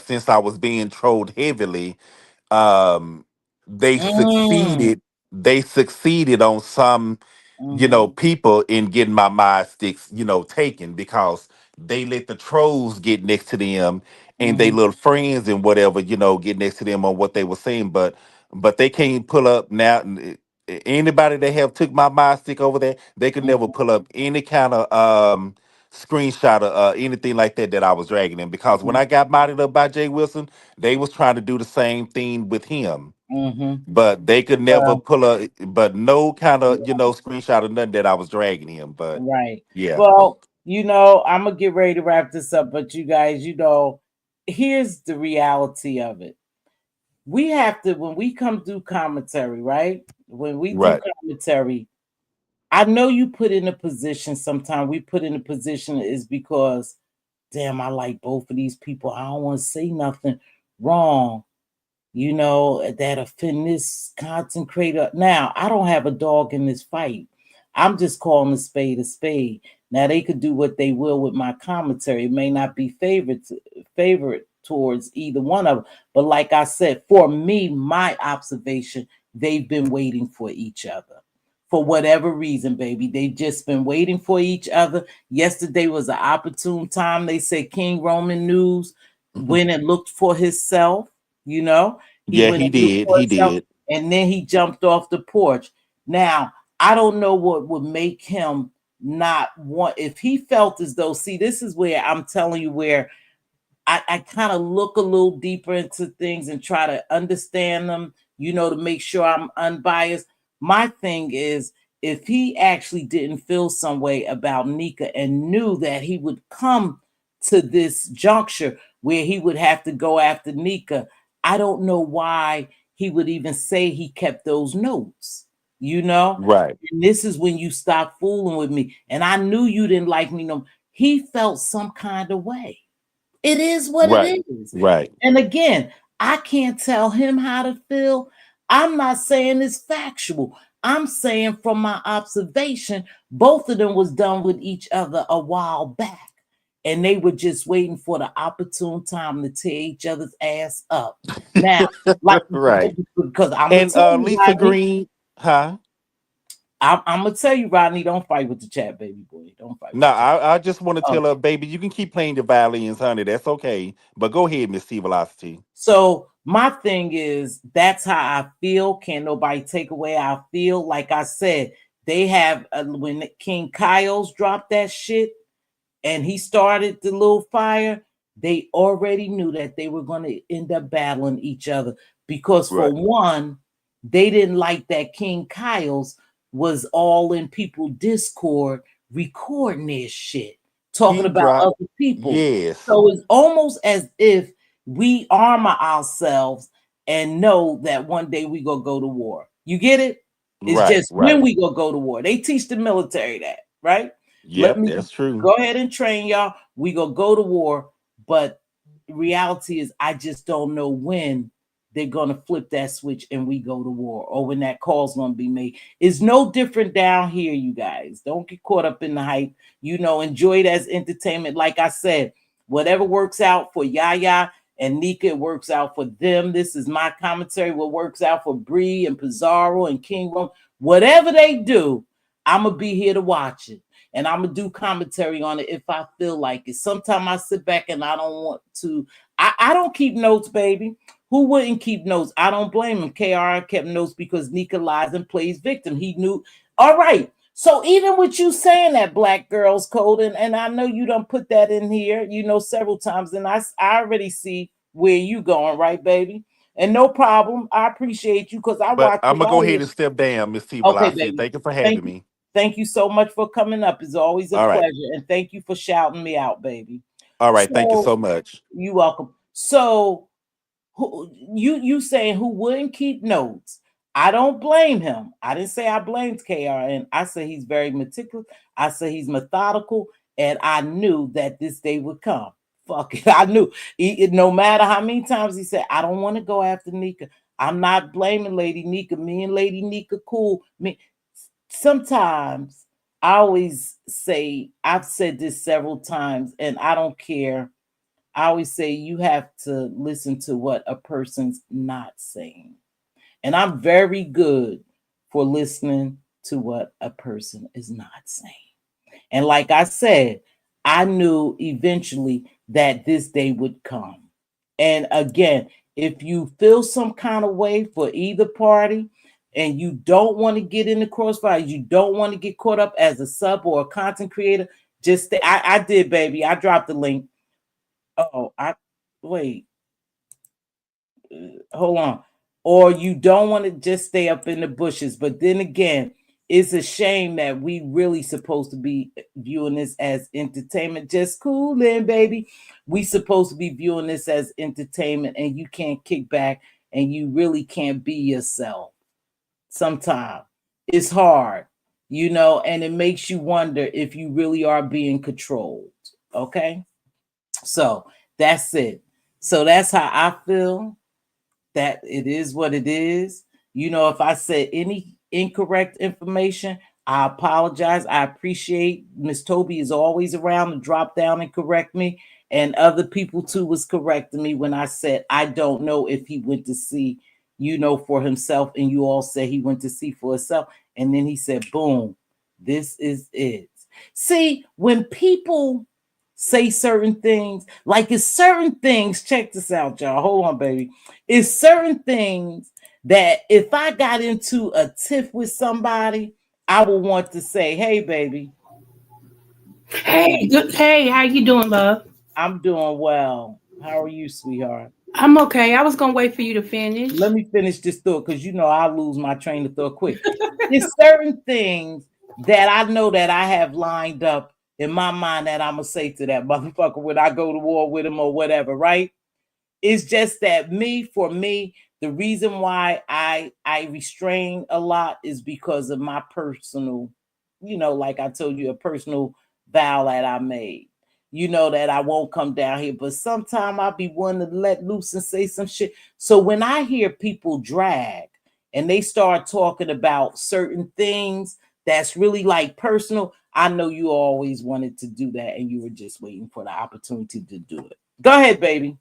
[SPEAKER 3] since I was being trolled heavily, um they
[SPEAKER 1] Mm.
[SPEAKER 3] succeeded on some,
[SPEAKER 1] Hmm.
[SPEAKER 3] people in getting my mind sticks, taken, because they let the trolls get next to them and they
[SPEAKER 1] Hmm.
[SPEAKER 3] little friends and whatever, get next to them on what they were saying, but they can't pull up now. Anybody that have took my mind stick over there, they could never pull up any kind of screenshot or anything like that I was dragging them, because when
[SPEAKER 1] Hmm.
[SPEAKER 3] I got modded up by Jay Wilson, they was trying to do the same thing with him,
[SPEAKER 1] Hmm.
[SPEAKER 3] but they could never
[SPEAKER 1] Well,
[SPEAKER 3] pull a but no kind of screenshot or nothing that I was dragging him. But
[SPEAKER 1] right.
[SPEAKER 3] yeah,
[SPEAKER 1] Well, I'm gonna get ready to wrap this up, but you guys, here's the reality of it. We have to, when we come do commentary, right? When we do
[SPEAKER 3] right,
[SPEAKER 1] commentary, I know you put in a position. Sometimes we put in a position is because, damn, I like both of these people. I don't want to say nothing wrong, that offend this content creator. Now, I don't have a dog in this fight. I'm just calling a spade a spade. Now they could do what they will with my commentary. It may not be favorite towards either one of them. But like I said, for me, my observation, they've been waiting for each other. For whatever reason, baby. They've just been waiting for each other. Yesterday was an opportune time. They said King Roman News
[SPEAKER 3] Mhm.
[SPEAKER 1] went and looked for himself, you know. He
[SPEAKER 3] Yeah,
[SPEAKER 1] went
[SPEAKER 3] he
[SPEAKER 1] and looked
[SPEAKER 3] did.
[SPEAKER 1] for
[SPEAKER 3] He
[SPEAKER 1] himself,
[SPEAKER 3] did.
[SPEAKER 1] and then he jumped off the porch. Now, I don't know what would make him not want, if he felt as though, see, this is where I'm telling you where I kind of look a little deeper into things and try to understand them, to make sure I'm unbiased. My thing is, if he actually didn't feel some way about Nika and knew that he would come to this juncture where he would have to go after Nika, I don't know why he would even say he kept those notes, you know?
[SPEAKER 3] Right,
[SPEAKER 1] And this is when you stop fooling with me. And I knew you didn't like me no. He felt some kind of way. It is what it
[SPEAKER 3] right,
[SPEAKER 1] is.
[SPEAKER 3] right,
[SPEAKER 1] And again, I can't tell him how to feel. I'm not saying it's factual. I'm saying from my observation, both of them was done with each other a while back. And they were just waiting for the opportune time to tear each other's ass up. Now, like
[SPEAKER 3] right.
[SPEAKER 1] because I'm gonna
[SPEAKER 3] And
[SPEAKER 1] tell you,
[SPEAKER 3] Lisa
[SPEAKER 1] Rodney,
[SPEAKER 3] Green, huh?
[SPEAKER 1] I'm gonna tell you, Rodney, don't fight with the chat, baby boy. Don't fight with
[SPEAKER 3] No,
[SPEAKER 1] the chat.
[SPEAKER 3] I just want to tell her,
[SPEAKER 1] Okay.
[SPEAKER 3] baby, you can keep playing the violins, honey. That's okay. But go ahead, Mz.Teavalocity.
[SPEAKER 1] So my thing is that's how I feel. Can't nobody take away how I feel. Like I said, they have when King Kyle's dropped that shit and he started the little fire, they already knew that they were going to end up battling each other because for
[SPEAKER 3] Right.
[SPEAKER 1] one, they didn't like that King Kyle's was all in people Discord recording their shit, talking
[SPEAKER 3] He
[SPEAKER 1] about
[SPEAKER 3] dropped.
[SPEAKER 1] other people.
[SPEAKER 3] Yes.
[SPEAKER 1] So it's almost as if we armor ourselves and know that one day we gonna go to war. You get it? It's
[SPEAKER 3] Right,
[SPEAKER 1] just when
[SPEAKER 3] right.
[SPEAKER 1] we gonna go to war. They teach the military that, right? Let
[SPEAKER 3] Yep,
[SPEAKER 1] me
[SPEAKER 3] that's true.
[SPEAKER 1] go ahead and train y'all. We gonna go to war, but reality is I just don't know when they're gonna flip that switch and we go to war, or when that call's gonna be made. It's no different down here, you guys. Don't get caught up in the hype. Enjoy it as entertainment. Like I said, whatever works out for Yaya and Nika, it works out for them. This is my commentary. What works out for Bree and Pizarro and King Rome, whatever they do, I'm gonna be here to watch it and I'm gonna do commentary on it if I feel like it. Sometimes I sit back and I don't want to. I don't keep notes, baby. Who wouldn't keep notes? I don't blame him. KR kept notes because Nika lies and plays victim. He knew. All right. So even with you saying that Black Girls Code, and I know you don't put that in here, several times, and I already see where you going, right, baby? And no problem. I appreciate you because I
[SPEAKER 3] But
[SPEAKER 1] watch
[SPEAKER 3] I'm
[SPEAKER 1] it
[SPEAKER 3] gonna go
[SPEAKER 1] all.
[SPEAKER 3] ahead and step down, Miss
[SPEAKER 1] Okay,
[SPEAKER 3] Velocity.
[SPEAKER 1] baby.
[SPEAKER 3] Thank you for
[SPEAKER 1] Thank
[SPEAKER 3] having
[SPEAKER 1] you.
[SPEAKER 3] me.
[SPEAKER 1] thank you so much for coming up. It's always a
[SPEAKER 3] All right.
[SPEAKER 1] pleasure. And thank you for shouting me out, baby.
[SPEAKER 3] All right. Thank you
[SPEAKER 1] So
[SPEAKER 3] so much.
[SPEAKER 1] you're welcome. So who you saying who wouldn't keep notes? I don't blame him. I didn't say I blamed KRN. I said he's very meticulous. I said he's methodical, and I knew that this day would come. Fuck it, I knew. No matter how many times he said, "I don't want to go after Nika." I'm not blaming Lady Nika. Me and Lady Nika cool. Me sometimes I always say I've said this several times, and I don't care. I always say you have to listen to what a person's not saying. And I'm very good for listening to what a person is not saying. And like I said, I knew eventually that this day would come. And again, if you feel some kind of way for either party and you don't want to get in the crossfire, you don't want to get caught up as a sub or a content creator, just stay. I did, baby. I dropped the link. Oh, I wait. Hold on. Or you don't want to just stay up in the bushes. But then again, it's a shame that we really supposed to be viewing this as entertainment. Just cool in, baby. We supposed to be viewing this as entertainment, and you can't kick back and you really can't be yourself. Sometimes it's hard, and it makes you wonder if you really are being controlled. Okay. So that's it. So that's how I feel. That it is what it is. If I said any incorrect information, I apologize. I appreciate Miss Toby is always around to drop down and correct me. And other people too was correcting me when I said I don't know if he went to see, for himself. And you all said he went to see for himself. And then he said, boom, this is it. See, when people say certain things, like it's certain things, check this out, y'all. Hold on, baby. It's certain things that if I got into a tiff with somebody, I would want to say, hey, baby.
[SPEAKER 4] Hey, good. Hey, how you doing, love?
[SPEAKER 1] I'm doing well. How are you, sweetheart?
[SPEAKER 4] I'm okay. I was gonna wait for you to finish.
[SPEAKER 1] Let me finish this thought because I lose my train of thought quick. There's certain things that I know that I have lined up in my mind that I'm gonna say to that motherfucker when I go to war with him or whatever, right? It's just that for me, the reason why I restrain a lot is because of my personal, like I told you, a personal vow that I made. That I won't come down here, but sometime I'll be wanting to let loose and say some shit. So when I hear people drag and they start talking about certain things that's really like personal, I know you always wanted to do that and you were just waiting for the opportunity to do it. Go ahead, baby.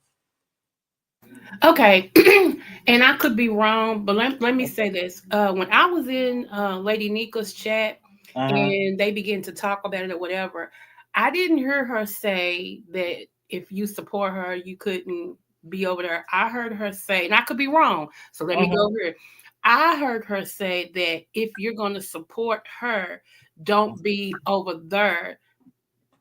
[SPEAKER 4] Okay, and I could be wrong, but let me say this. When I was in Lady Nika's chat
[SPEAKER 1] Uh-huh.
[SPEAKER 4] and they began to talk about it or whatever, I didn't hear her say that if you support her, you couldn't be over there. I heard her say, and I could be wrong, so let me go here. I heard her say that if you're going to support her, don't be over there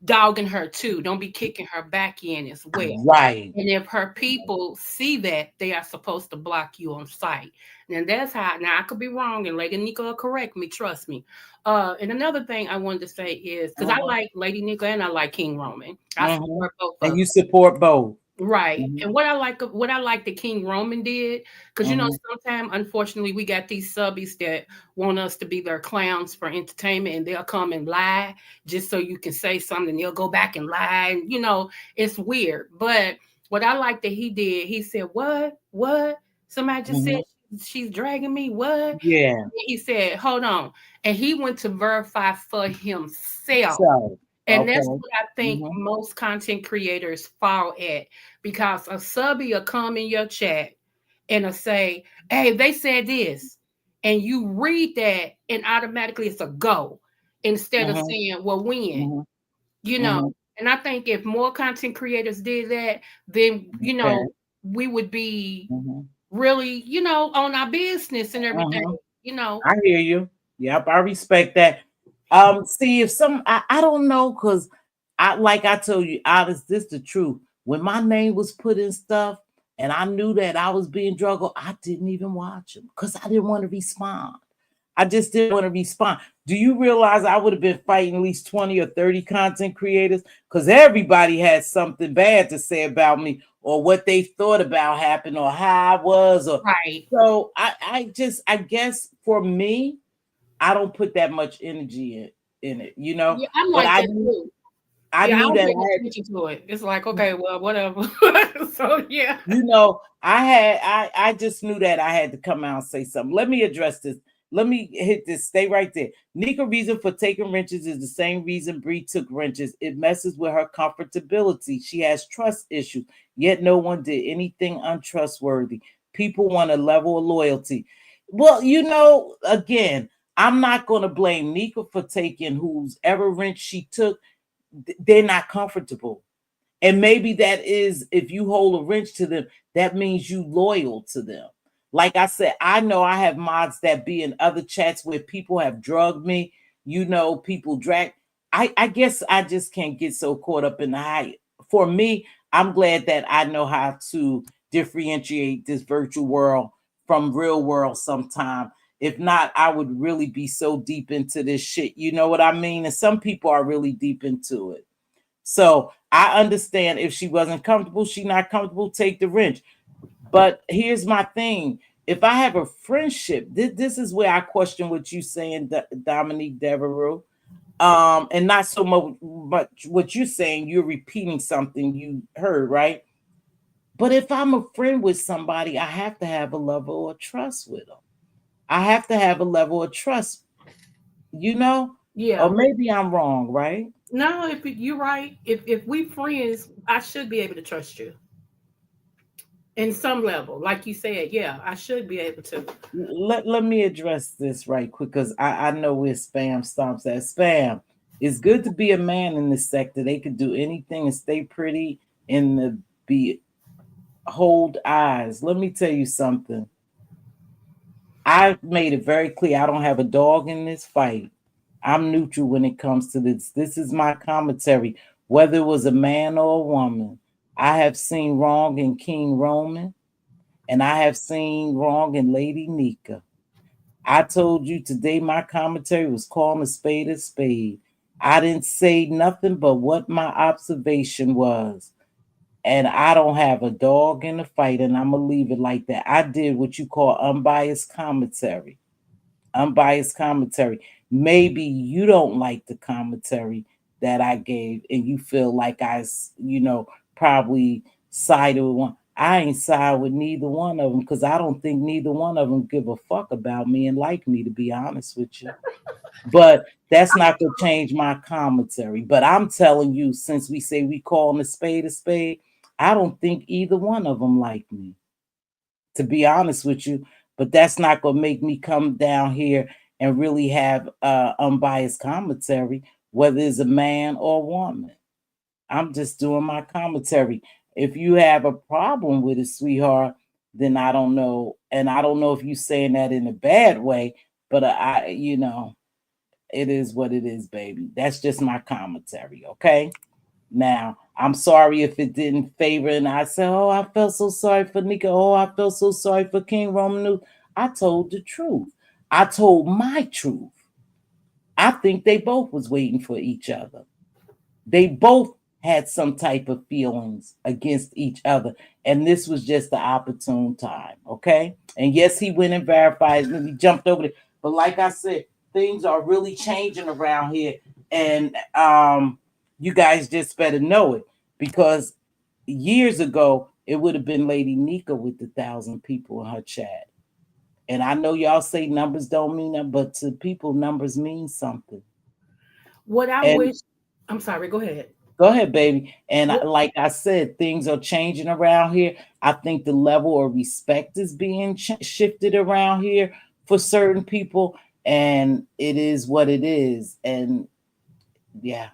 [SPEAKER 4] dogging her too. Don't be kicking her back in as well.
[SPEAKER 1] Right.
[SPEAKER 4] And if her people see that, they are supposed to block you on site. And that's how, now I could be wrong, and Lady Nika will correct me, trust me. And another thing I wanted to say is, because I like Lady Nika and I like King Roman. I support both of
[SPEAKER 1] And
[SPEAKER 4] them.
[SPEAKER 1] you support both.
[SPEAKER 4] Right. And what I like the King Roman did, because sometimes unfortunately we got these subbies that want us to be their clowns for entertainment, and they'll come and lie just so you can say something. They'll go back and lie. And, it's weird. But what I like that he did, he said, What? Somebody just said she's dragging me. What?
[SPEAKER 1] Yeah.
[SPEAKER 4] And he said, hold on. And he went to verify for himself.
[SPEAKER 1] So,
[SPEAKER 4] And that's what I think most content creators fall at, because a subby will come in your chat and will say, hey, they said this. And you read that and automatically it's a go instead of saying, well, when, And I think if more content creators did that, then, we would be really, on our business and everything.
[SPEAKER 1] I hear you. Yep, I respect that. See if I don't know, because I told you, honest, this the truth. When my name was put in stuff and I knew that I was being drugged, I didn't even watch them because I didn't want to respond. I just didn't want to respond. Do you realize I would have been fighting at least 20 or 30 content creators? Because everybody had something bad to say about me or what they thought about happened or how I was. Or
[SPEAKER 4] Right.
[SPEAKER 1] so I guess for me, I don't put that much energy in it, you know.
[SPEAKER 4] Yeah, I'm
[SPEAKER 1] But
[SPEAKER 4] like that too.
[SPEAKER 1] I
[SPEAKER 4] Yeah, I
[SPEAKER 1] knew
[SPEAKER 4] don't
[SPEAKER 1] that
[SPEAKER 4] pay no
[SPEAKER 1] I had,
[SPEAKER 4] attention to it. It's like, okay, well, whatever. So yeah.
[SPEAKER 1] you know, I just knew that I had to come out and say something. Let me address this. Let me hit this. Stay right there. Nika reason for taking wrenches is the same reason Bree took wrenches. It messes with her comfortability. She has trust issues, yet no one did anything untrustworthy. People want a level of loyalty. Well, you know, again, I'm not going to blame Nika for taking whose ever wrench she took. They're not comfortable. And maybe that is, if you hold a wrench to them, that means you loyal to them. Like I said, I know I have mods that be in other chats where people have drugged me, you know, people drag. I guess I just can't get so caught up in the hype. For me, I'm glad that I know how to differentiate this virtual world from real world sometime. If not, I would really be so deep into this shit. You know what I mean? And some people are really deep into it. So I understand if she wasn't comfortable, she not comfortable, take the wrench. But here's my thing. If I have a friendship, this is where I question what you saying, Dominique Devereaux. And not so much what you're saying, you're repeating something you heard, right? But if I'm a friend with somebody, I have to have a level of trust with them. I have to have a level of trust, you know? Or
[SPEAKER 4] Yeah.
[SPEAKER 1] maybe I'm wrong, right?
[SPEAKER 4] No, if you're right, if we friends, I should be able to trust you in some level. Like you said, yeah, I should be able to.
[SPEAKER 1] Let me address this right quick because I know where spam stops at. Spam. It's good to be a man in this sector. They could do anything and stay pretty and be hold eyes. Let me tell you something. I made it very clear I don't have a dog in this fight. I'm neutral when it comes to this. This is my commentary, whether it was a man or a woman. I have seen wrong in King Roman, and I have seen wrong in Lady Nika. I told you today my commentary was calling a spade a spade. I didn't say nothing but what my observation was. And I don't have a dog in the fight, and I'm going to leave it like that. I did what you call unbiased commentary. Unbiased commentary. Maybe you don't like the commentary that I gave, and you feel like probably sided with one. I ain't side with neither one of them because I don't think neither one of them give a fuck about me and like me, to be honest with you. But that's not going to change my commentary. But I'm telling you, since we say we call a spade, I don't think either one of them like me, to be honest with you. But that's not going to make me come down here and really have unbiased commentary, whether it's a man or a woman. I'm just doing my commentary. If you have a problem with it, sweetheart, then I don't know. And I don't know if you're saying that in a bad way, but it is what it is, baby. That's just my commentary, okay? Now, I'm sorry if it didn't favor, and I said, oh, I felt so sorry for Nika. Oh, I felt so sorry for King Roman. I told the truth. I told my truth. I think they both was waiting for each other. They both had some type of feelings against each other, and this was just the opportune time, okay? And yes, he went and verified, and he jumped over it. But like I said, things are really changing around here, and you guys just better know it because years ago it would have been Lady Nika with the 1,000 people in her chat. And I know y'all say numbers don't mean that, but to people, numbers mean something.
[SPEAKER 4] What I
[SPEAKER 1] And
[SPEAKER 4] wish, I'm sorry, go ahead.
[SPEAKER 1] go ahead, baby. And
[SPEAKER 4] What,
[SPEAKER 1] like I said, things are changing around here. I think the level of respect is being shifted around here for certain people, and it is what it is. And yeah.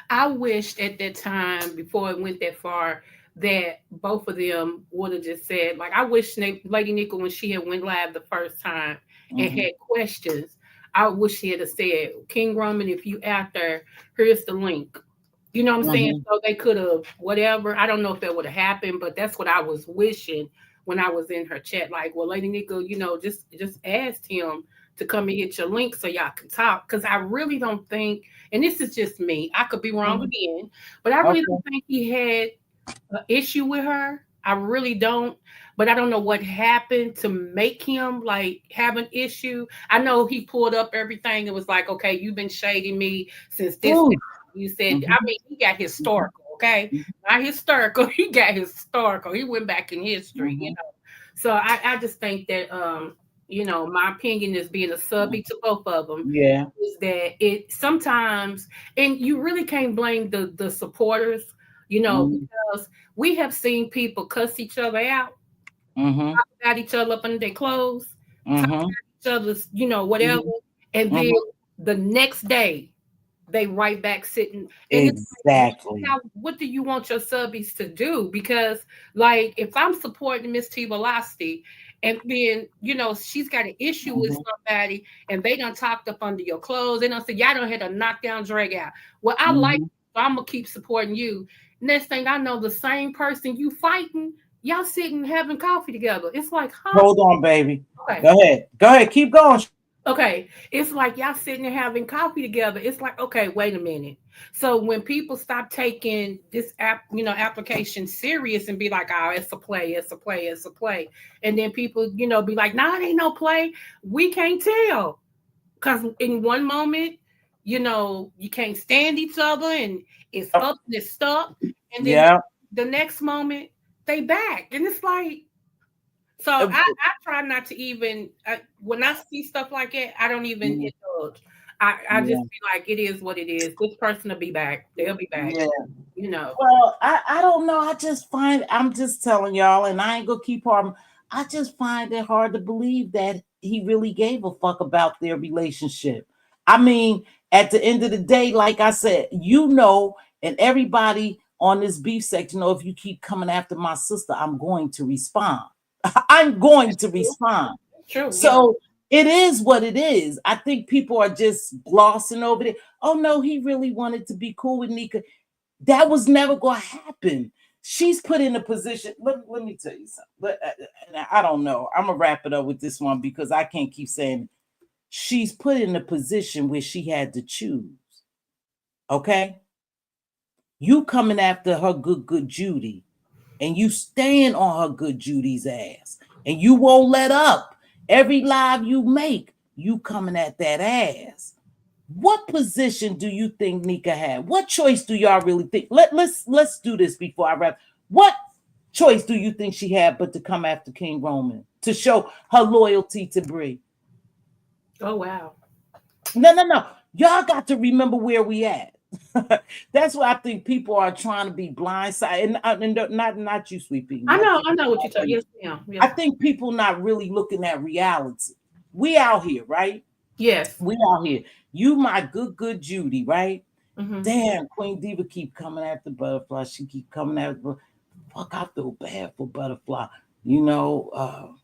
[SPEAKER 4] I wished at that time, before it went that far, that both of them would have just said, like, I wish Lady Nickel, when she had went live the first time and
[SPEAKER 1] Mm-hmm.
[SPEAKER 4] had questions, I wish she had said, King Roman, if you out there, here's the link. You know what I'm saying?
[SPEAKER 1] Mm-hmm.
[SPEAKER 4] So they could have whatever. I don't know if that would have happened, but that's what I was wishing when I was in her chat. Like, well, Lady Nickel, just asked him to come and hit your link so y'all can talk. Because I really don't think, and this is just me, I could be wrong again, but I really don't think he had an issue with her. I really don't. But I don't know what happened to make him like have an issue. I know he pulled up everything and was like, okay, you've been shading me since this. You said, I mean, he got historical, okay? Not hysterical. He got historical. He went back in history, you know. So I just think that you know, my opinion is being a subby to both of them.
[SPEAKER 1] Yeah.
[SPEAKER 4] Is that it sometimes, and you really can't blame the supporters, you know, because we have seen people cuss each other out, talk about each other up under their clothes, talk about each other's, you know, whatever, and then the next day they right back sitting. And
[SPEAKER 1] exactly.
[SPEAKER 4] it's like, what do you want your subbies to do? Because like if I'm supporting Mz.Teavalocity and then you know she's got an issue with somebody and they done talked up under your clothes, they done said y'all don't hit a knockdown drag out. Well, I like you, so I'm gonna keep supporting you. Next thing I know, the same person you fighting, y'all sitting having coffee together. It's like, huh?
[SPEAKER 1] Hold on, baby.
[SPEAKER 4] Okay.
[SPEAKER 1] Go ahead, keep going.
[SPEAKER 4] Okay, it's like y'all sitting there having coffee together. It's like, okay, wait a minute. So when people stop taking this application serious and be like, oh, it's a play, it's a play, it's a play, and then people, you know, be like, nah, it ain't no play. We can't tell because in one moment, you know, you can't stand each other and it's up and it's stuck, and then the next moment they back, and it's like. So I try not to even when I see stuff like that, I don't even indulge. I just be like, it is what it is. This person will be back. They'll be back.
[SPEAKER 1] Yeah.
[SPEAKER 4] You know.
[SPEAKER 1] Well, I don't know. I just find I'm just telling y'all, and I ain't gonna keep harming. I just find it hard to believe that he really gave a fuck about their relationship. I mean, at the end of the day, like I said, you know, and everybody on this beef section know if you keep coming after my sister, I'm going to respond. I'm going to respond.
[SPEAKER 4] True.
[SPEAKER 1] So it is what it is. I think people are just glossing over it. Oh no, he really wanted to be cool with Nika. That was never going to happen. She's put in a position. Let me tell you something. I don't know. I'm gonna wrap it up with this one because I can't keep saying it. She's put in a position where she had to choose. Okay, you coming after her good Judy, and you staying on her good Judy's ass, and you won't let up. Every live you make, you coming at that ass. What position do you think Nika had? What choice do y'all really think? Let's do this before I wrap. What choice do you think she had but to come after King Roman to show her loyalty to Brie?
[SPEAKER 4] Oh wow.
[SPEAKER 1] No. Y'all got to remember where we at. That's why I think people are trying to be blindsided, and not you, Sweet Pea.
[SPEAKER 4] I know what you're talking. Yes, ma'am. Yes.
[SPEAKER 1] I think people not really looking at reality. We out here, right?
[SPEAKER 4] Yes.
[SPEAKER 1] We out here. You my good Judy, right? Damn, Queen Diva keep coming after Butterfly. She keep coming after. Fuck, I feel bad for Butterfly. You know,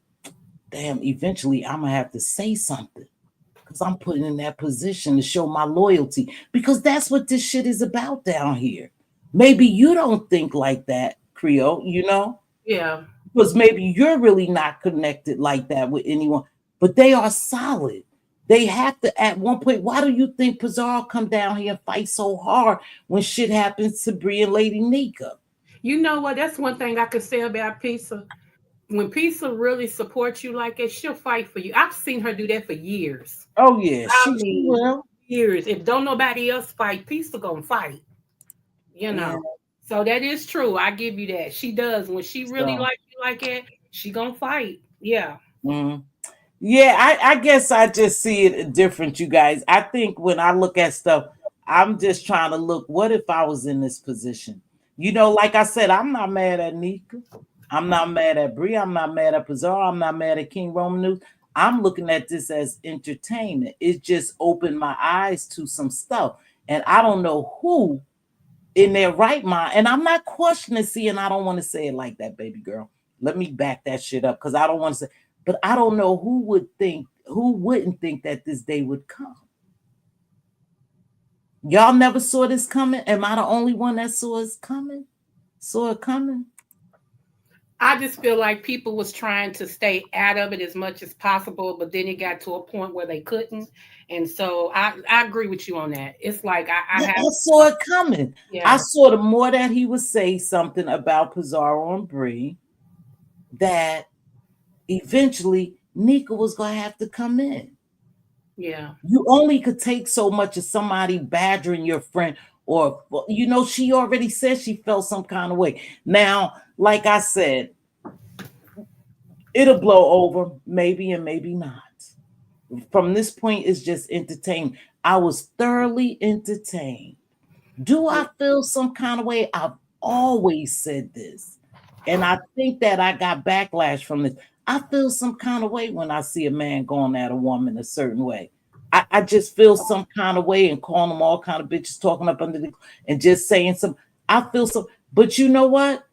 [SPEAKER 1] damn. Eventually, I'm gonna have to say something because I'm putting in that position to show my loyalty because that's what this shit is about down here. Maybe you don't think like that, Creole. You know?
[SPEAKER 4] Yeah.
[SPEAKER 1] Because maybe you're really not connected like that with anyone, but they are solid. They have to at one point. Why do you think Pizarro come down here and fight so hard when shit happens to Brie and Lady Nika?
[SPEAKER 4] You know what? That's one thing I could say about Pizza. When Pizza really supports you like that, she'll fight for you. I've seen her do that for years.
[SPEAKER 1] Oh yeah,
[SPEAKER 4] I mean, years. If don't nobody else fight, Pizza gonna fight. You know.
[SPEAKER 1] Yeah.
[SPEAKER 4] So that is true. I give you that. She does. When she really like you like that, she gonna fight. Yeah.
[SPEAKER 1] Yeah, I guess I just see it different, you guys. I think when I look at stuff, I'm just trying to look, what if I was in this position? You know, like I said, I'm not mad at Nika. I'm not mad at Brie. I'm not mad at Pizarro. I'm not mad at King Roman News. I'm looking at this as entertainment. It just opened my eyes to some stuff. And I don't know who in their right mind. And I'm not questioning, and I don't want to say it like that, baby girl. Let me back that shit up because I don't want to say, but I don't know who wouldn't think that this day would come. Y'all never saw this coming? Am I the only one that saw it coming?
[SPEAKER 4] I just feel like people was trying to stay out of it as much as possible, but then it got to a point where they couldn't. And so I agree with you on that. It's like I have
[SPEAKER 1] I saw it coming. I
[SPEAKER 4] yeah.
[SPEAKER 1] saw the more that he would say something about Pizarro and Bree, that eventually Nika was gonna have to come in.
[SPEAKER 4] Yeah.
[SPEAKER 1] You only could take so much of somebody badgering your friend, or she already said she felt some kind of way. Now, like I said, it'll blow over, maybe and maybe not. From this point, it's just entertainment. I was thoroughly entertained. Do I feel some kind of way? I've always said this. And I think that I got backlash from this. I feel some kind of way when I see a man going at a woman a certain way. I just feel some kind of way and calling them all kind of bitches, talking up under the and just saying some. I feel some, but you know what?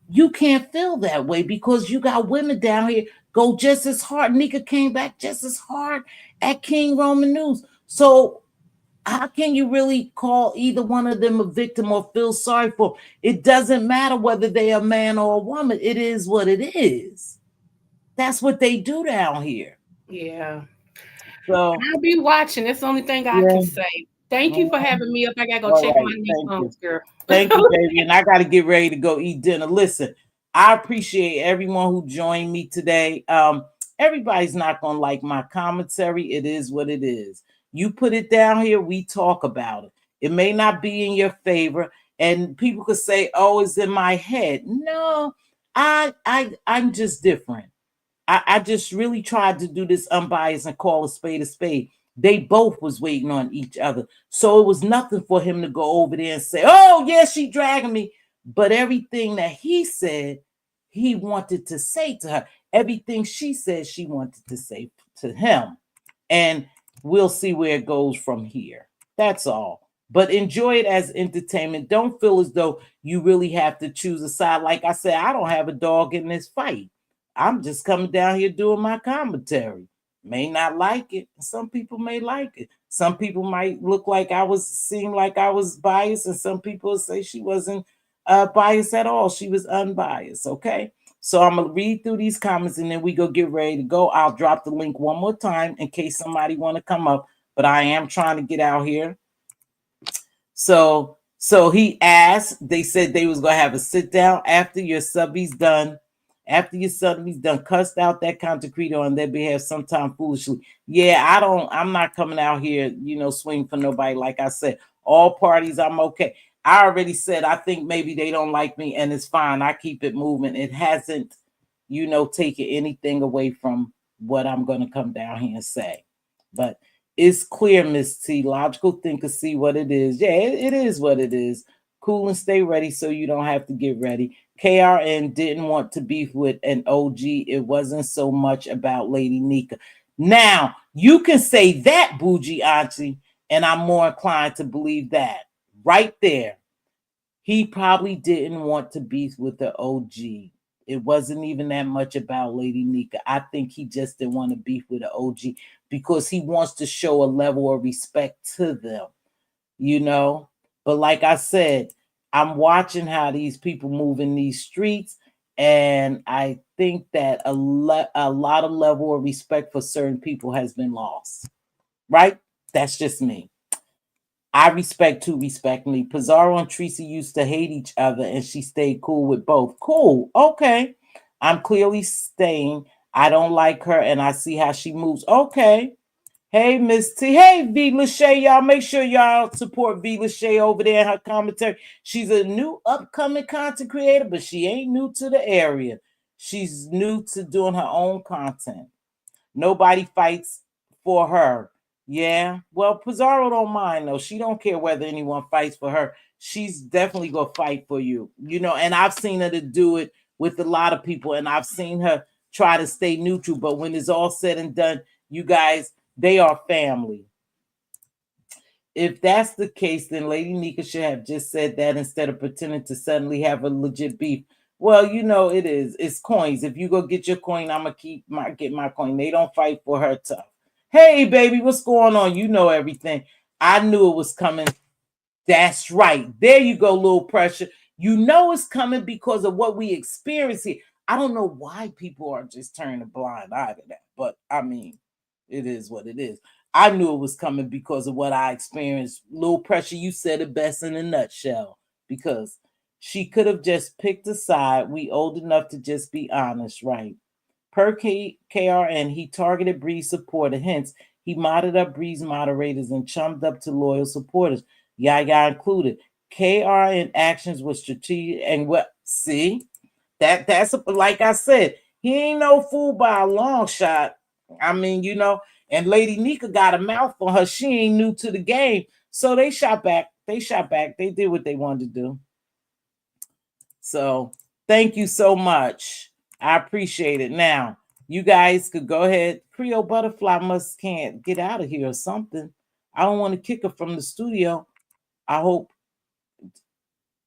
[SPEAKER 1] You can't feel that way because you got women down here go just as hard. Nika came back just as hard at King Roman News. So how can you really call either one of them a victim or feel sorry for them? It doesn't matter whether they're a man or a woman. It is what it is. That's what they do down here.
[SPEAKER 4] Yeah.
[SPEAKER 1] So
[SPEAKER 4] I'll be watching. That's the only thing I
[SPEAKER 1] yeah.
[SPEAKER 4] can say. Thank you for having me up. I gotta go
[SPEAKER 1] All
[SPEAKER 4] check
[SPEAKER 1] right.
[SPEAKER 4] my knee
[SPEAKER 1] Thank you.
[SPEAKER 4] pumps, girl.
[SPEAKER 1] Thank you, baby. And I got to get ready to go eat dinner. Listen, I appreciate everyone who joined me today. Everybody's not going to like my commentary. It is what it is. You put it down here, we talk about it. It may not be in your favor, and people could say, "Oh, it's in my head." No, I'm just different. I just really tried to do this unbiased and call a spade a spade. They both was waiting on each other. So it was nothing for him to go over there and say, "Oh, yeah, she dragging me." But everything that he said, he wanted to say to her. Everything she said, she wanted to say to him. And we'll see where it goes from here. That's all. But enjoy it as entertainment. Don't feel as though you really have to choose a side. Like I said, I don't have a dog in this fight. I'm just coming down here doing my commentary. May not like it. Some people may like it. Some people might seem like I was biased, and some people say she wasn't biased at all. She was unbiased. Okay. So I'm gonna read through these comments and then we go get ready to go. I'll drop the link one more time in case somebody want to come up, but I am trying to get out here. So he asked, they said they was gonna have a sit down after your subbies done. After your subbies done cussed out that content creator on their behalf sometime foolishly. Yeah, I'm not coming out here, swing for nobody. Like I said, all parties, I'm okay. I already said I think maybe they don't like me, and it's fine. I keep it moving. It hasn't, taken anything away from what I'm gonna come down here and say. But it's clear, Miss T. Logical thinker see what it is. Yeah, it is what it is. Cool and stay ready so you don't have to get ready. KRN didn't want to beef with an OG. It wasn't so much about Lady Nika. Now, you can say that, Bougie Auntie, and I'm more inclined to believe that. Right there. He probably didn't want to beef with the OG. It wasn't even that much about Lady Nika. I think he just didn't want to beef with the OG because he wants to show a level of respect to them, But like I said, I'm watching how these people move in these streets, and I think that a lot of level of respect for certain people has been lost, right? That's just me. I respect who respect me. Pizarro and Tracy used to hate each other, and she stayed cool with both. Cool. Okay. I'm clearly staying. I don't like her, and I see how she moves. Okay. Hey, Miss T. Hey, V. Lachey. Y'all make sure y'all support V. Lachey over there in her commentary. She's a new upcoming content creator, but she ain't new to the area. She's new to doing her own content. Nobody fights for her. Yeah. Well, Pizarro don't mind, though. She don't care whether anyone fights for her. She's definitely going to fight for you. And I've seen her to do it with a lot of people, and I've seen her try to stay neutral. But when it's all said and done, you guys, they are family. If that's the case, then Lady Nika should have just said that instead of pretending to suddenly have a legit beef. Well, it is. It's coins. If you go get your coin, I'm gonna get my coin. They don't fight for her tough. Hey, baby, what's going on? You know everything. I knew it was coming. That's right. There you go, little pressure. You know it's coming because of what we experience here. I don't know why people are just turning a blind eye to that, but I mean, it is what it is. I knew it was coming because of what I experienced. Low pressure, you said it best in a nutshell, because she could have just picked a side. We old enough to just be honest, right? Per KRN, he targeted Bree's supporter. Hence, he modded up Bree's moderators and chummed up to loyal supporters, Yaya included. KRN actions was strategic and what? See, that's like I said, he ain't no fool by a long shot. I mean, and Lady Nika got a mouth on her. She ain't new to the game, so they shot back. They did what they wanted to do. So thank you so much. I appreciate it. Now, you guys could go ahead. Creole Butterfly can't get out of here or something. I don't want to kick her from the studio. I hope.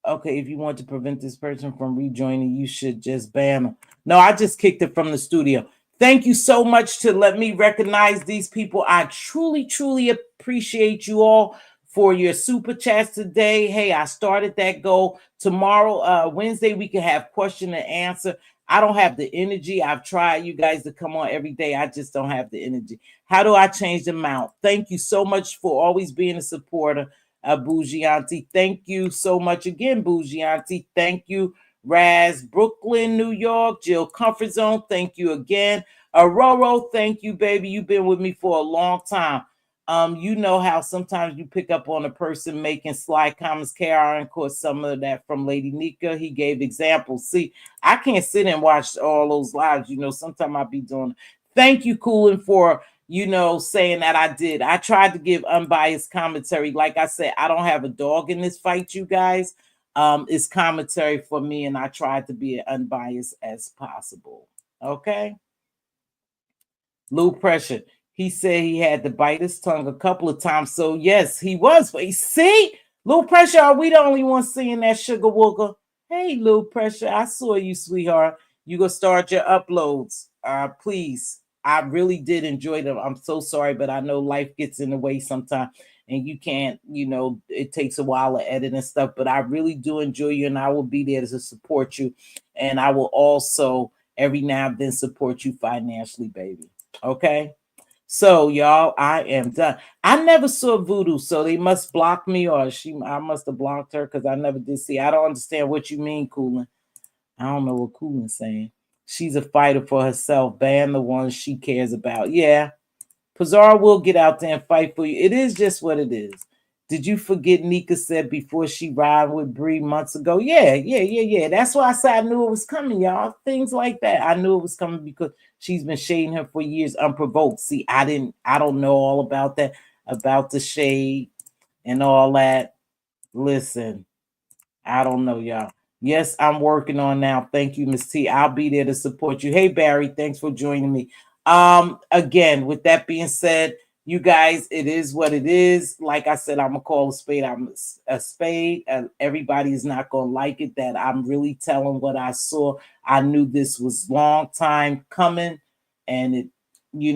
[SPEAKER 1] Okay, if you want to prevent this person from rejoining, you should just ban them. No, I just kicked it from the studio. Thank you so much to let me recognize these people. I truly, truly appreciate you all for your super chats today. Hey, I started that goal. Tomorrow, Wednesday, we can have question and answer. I don't have the energy. I've tried you guys to come on every day. I just don't have the energy. How do I change the amount? Thank you so much for always being a supporter. Bougie Auntie, thank you so much again, Bougie Auntie. Thank you, Raz, Brooklyn, New York, Jill Comfort Zone. Thank you again, Aurora. Thank you, baby. You've been with me for a long time. You know how sometimes you pick up on a person making sly comments. KR, of course, some of that from Lady Nika. He gave examples. See, I can't sit and watch all those lives. Sometimes I'll be doing. Thank you, Coolin, for saying that I did. I tried to give unbiased commentary. Like I said, I don't have a dog in this fight, you guys. It's commentary for me, and I tried to be as unbiased as possible. Okay. Low pressure. He said he had to bite his tongue a couple of times. So yes, he was. See, low pressure. Are we the only ones seeing that, sugar wooger? Hey, low pressure. I saw you, sweetheart. You gonna start your uploads. Please. I really did enjoy them. I'm so sorry, but I know life gets in the way sometimes, and you can't, it takes a while to edit and stuff, but I really do enjoy you, and I will be there to support you. And I will also every now and then support you financially, baby. Okay. So y'all, I am done. I never saw Voodoo, so they must block me, or I must have blocked her because I never did see. I don't understand what you mean, Coolin. I don't know what Coolin's saying. She's a fighter for herself. Ban the ones she cares about. Yeah. Pizarro will get out there and fight for you. It is just what it is. Did you forget Nika said before she ride with Bree months ago? Yeah. That's why I said I knew it was coming, y'all. Things like that. I knew it was coming because she's been shading her for years unprovoked. See, I don't know all about that, about the shade and all that. Listen, I don't know, y'all. Yes, I'm working on now. Thank you, Miss T. I'll be there to support you. Hey, Barry, thanks for joining me. Again, with that being said, you guys, it is what it is. Like I said, I'm gonna call a spade. I'm a spade, and everybody is not gonna like it. That I'm really telling what I saw. I knew this was long time coming, and it, we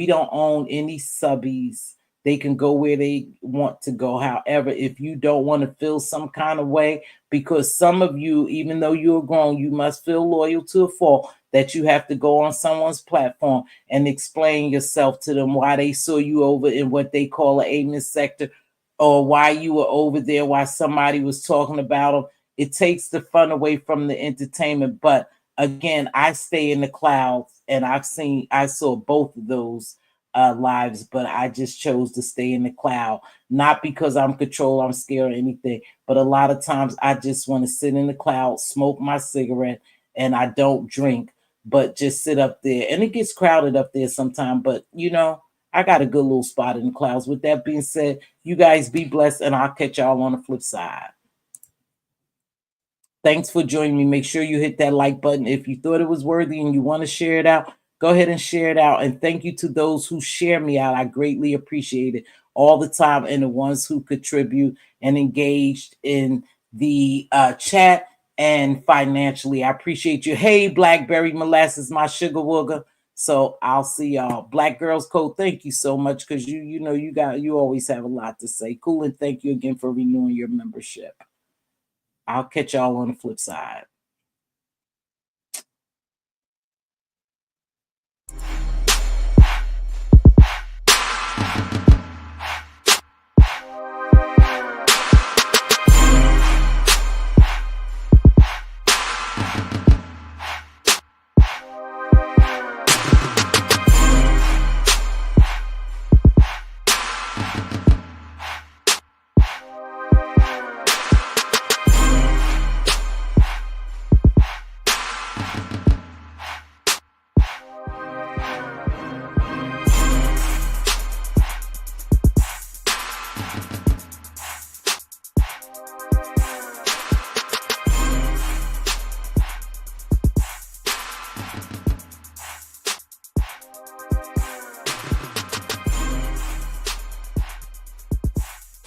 [SPEAKER 1] don't own any subbies. They can go where they want to go. However, if you don't want to feel some kind of way, because some of you, even though you're grown, you must feel loyal to a fault, that you have to go on someone's platform and explain yourself to them why they saw you over in what they call an aimless sector, or why you were over there, why somebody was talking about them. It takes the fun away from the entertainment. But again, I stay in the clouds, and I saw both of those lives, but I just chose to stay in the cloud, not because I'm controlled, I'm scared or anything, but a lot of times I just want to sit in the cloud, smoke my cigarette, and I don't drink, but just sit up there. And it gets crowded up there sometimes, but I got a good little spot in the clouds. With that being said, you guys be blessed, and I'll catch y'all on the flip side. Thanks for joining me. Make sure you hit that like button. If you thought it was worthy and you want to share it out, go ahead and share it out. And thank you to those who share me out. I greatly appreciate it all the time. And the ones who contribute and engaged in the chat and financially. I appreciate you. Hey, Blackberry Molasses, my sugar wooger. So I'll see y'all. Black Girls Code, thank you so much, because you always have a lot to say. Cool, and thank you again for renewing your membership. I'll catch y'all on the flip side.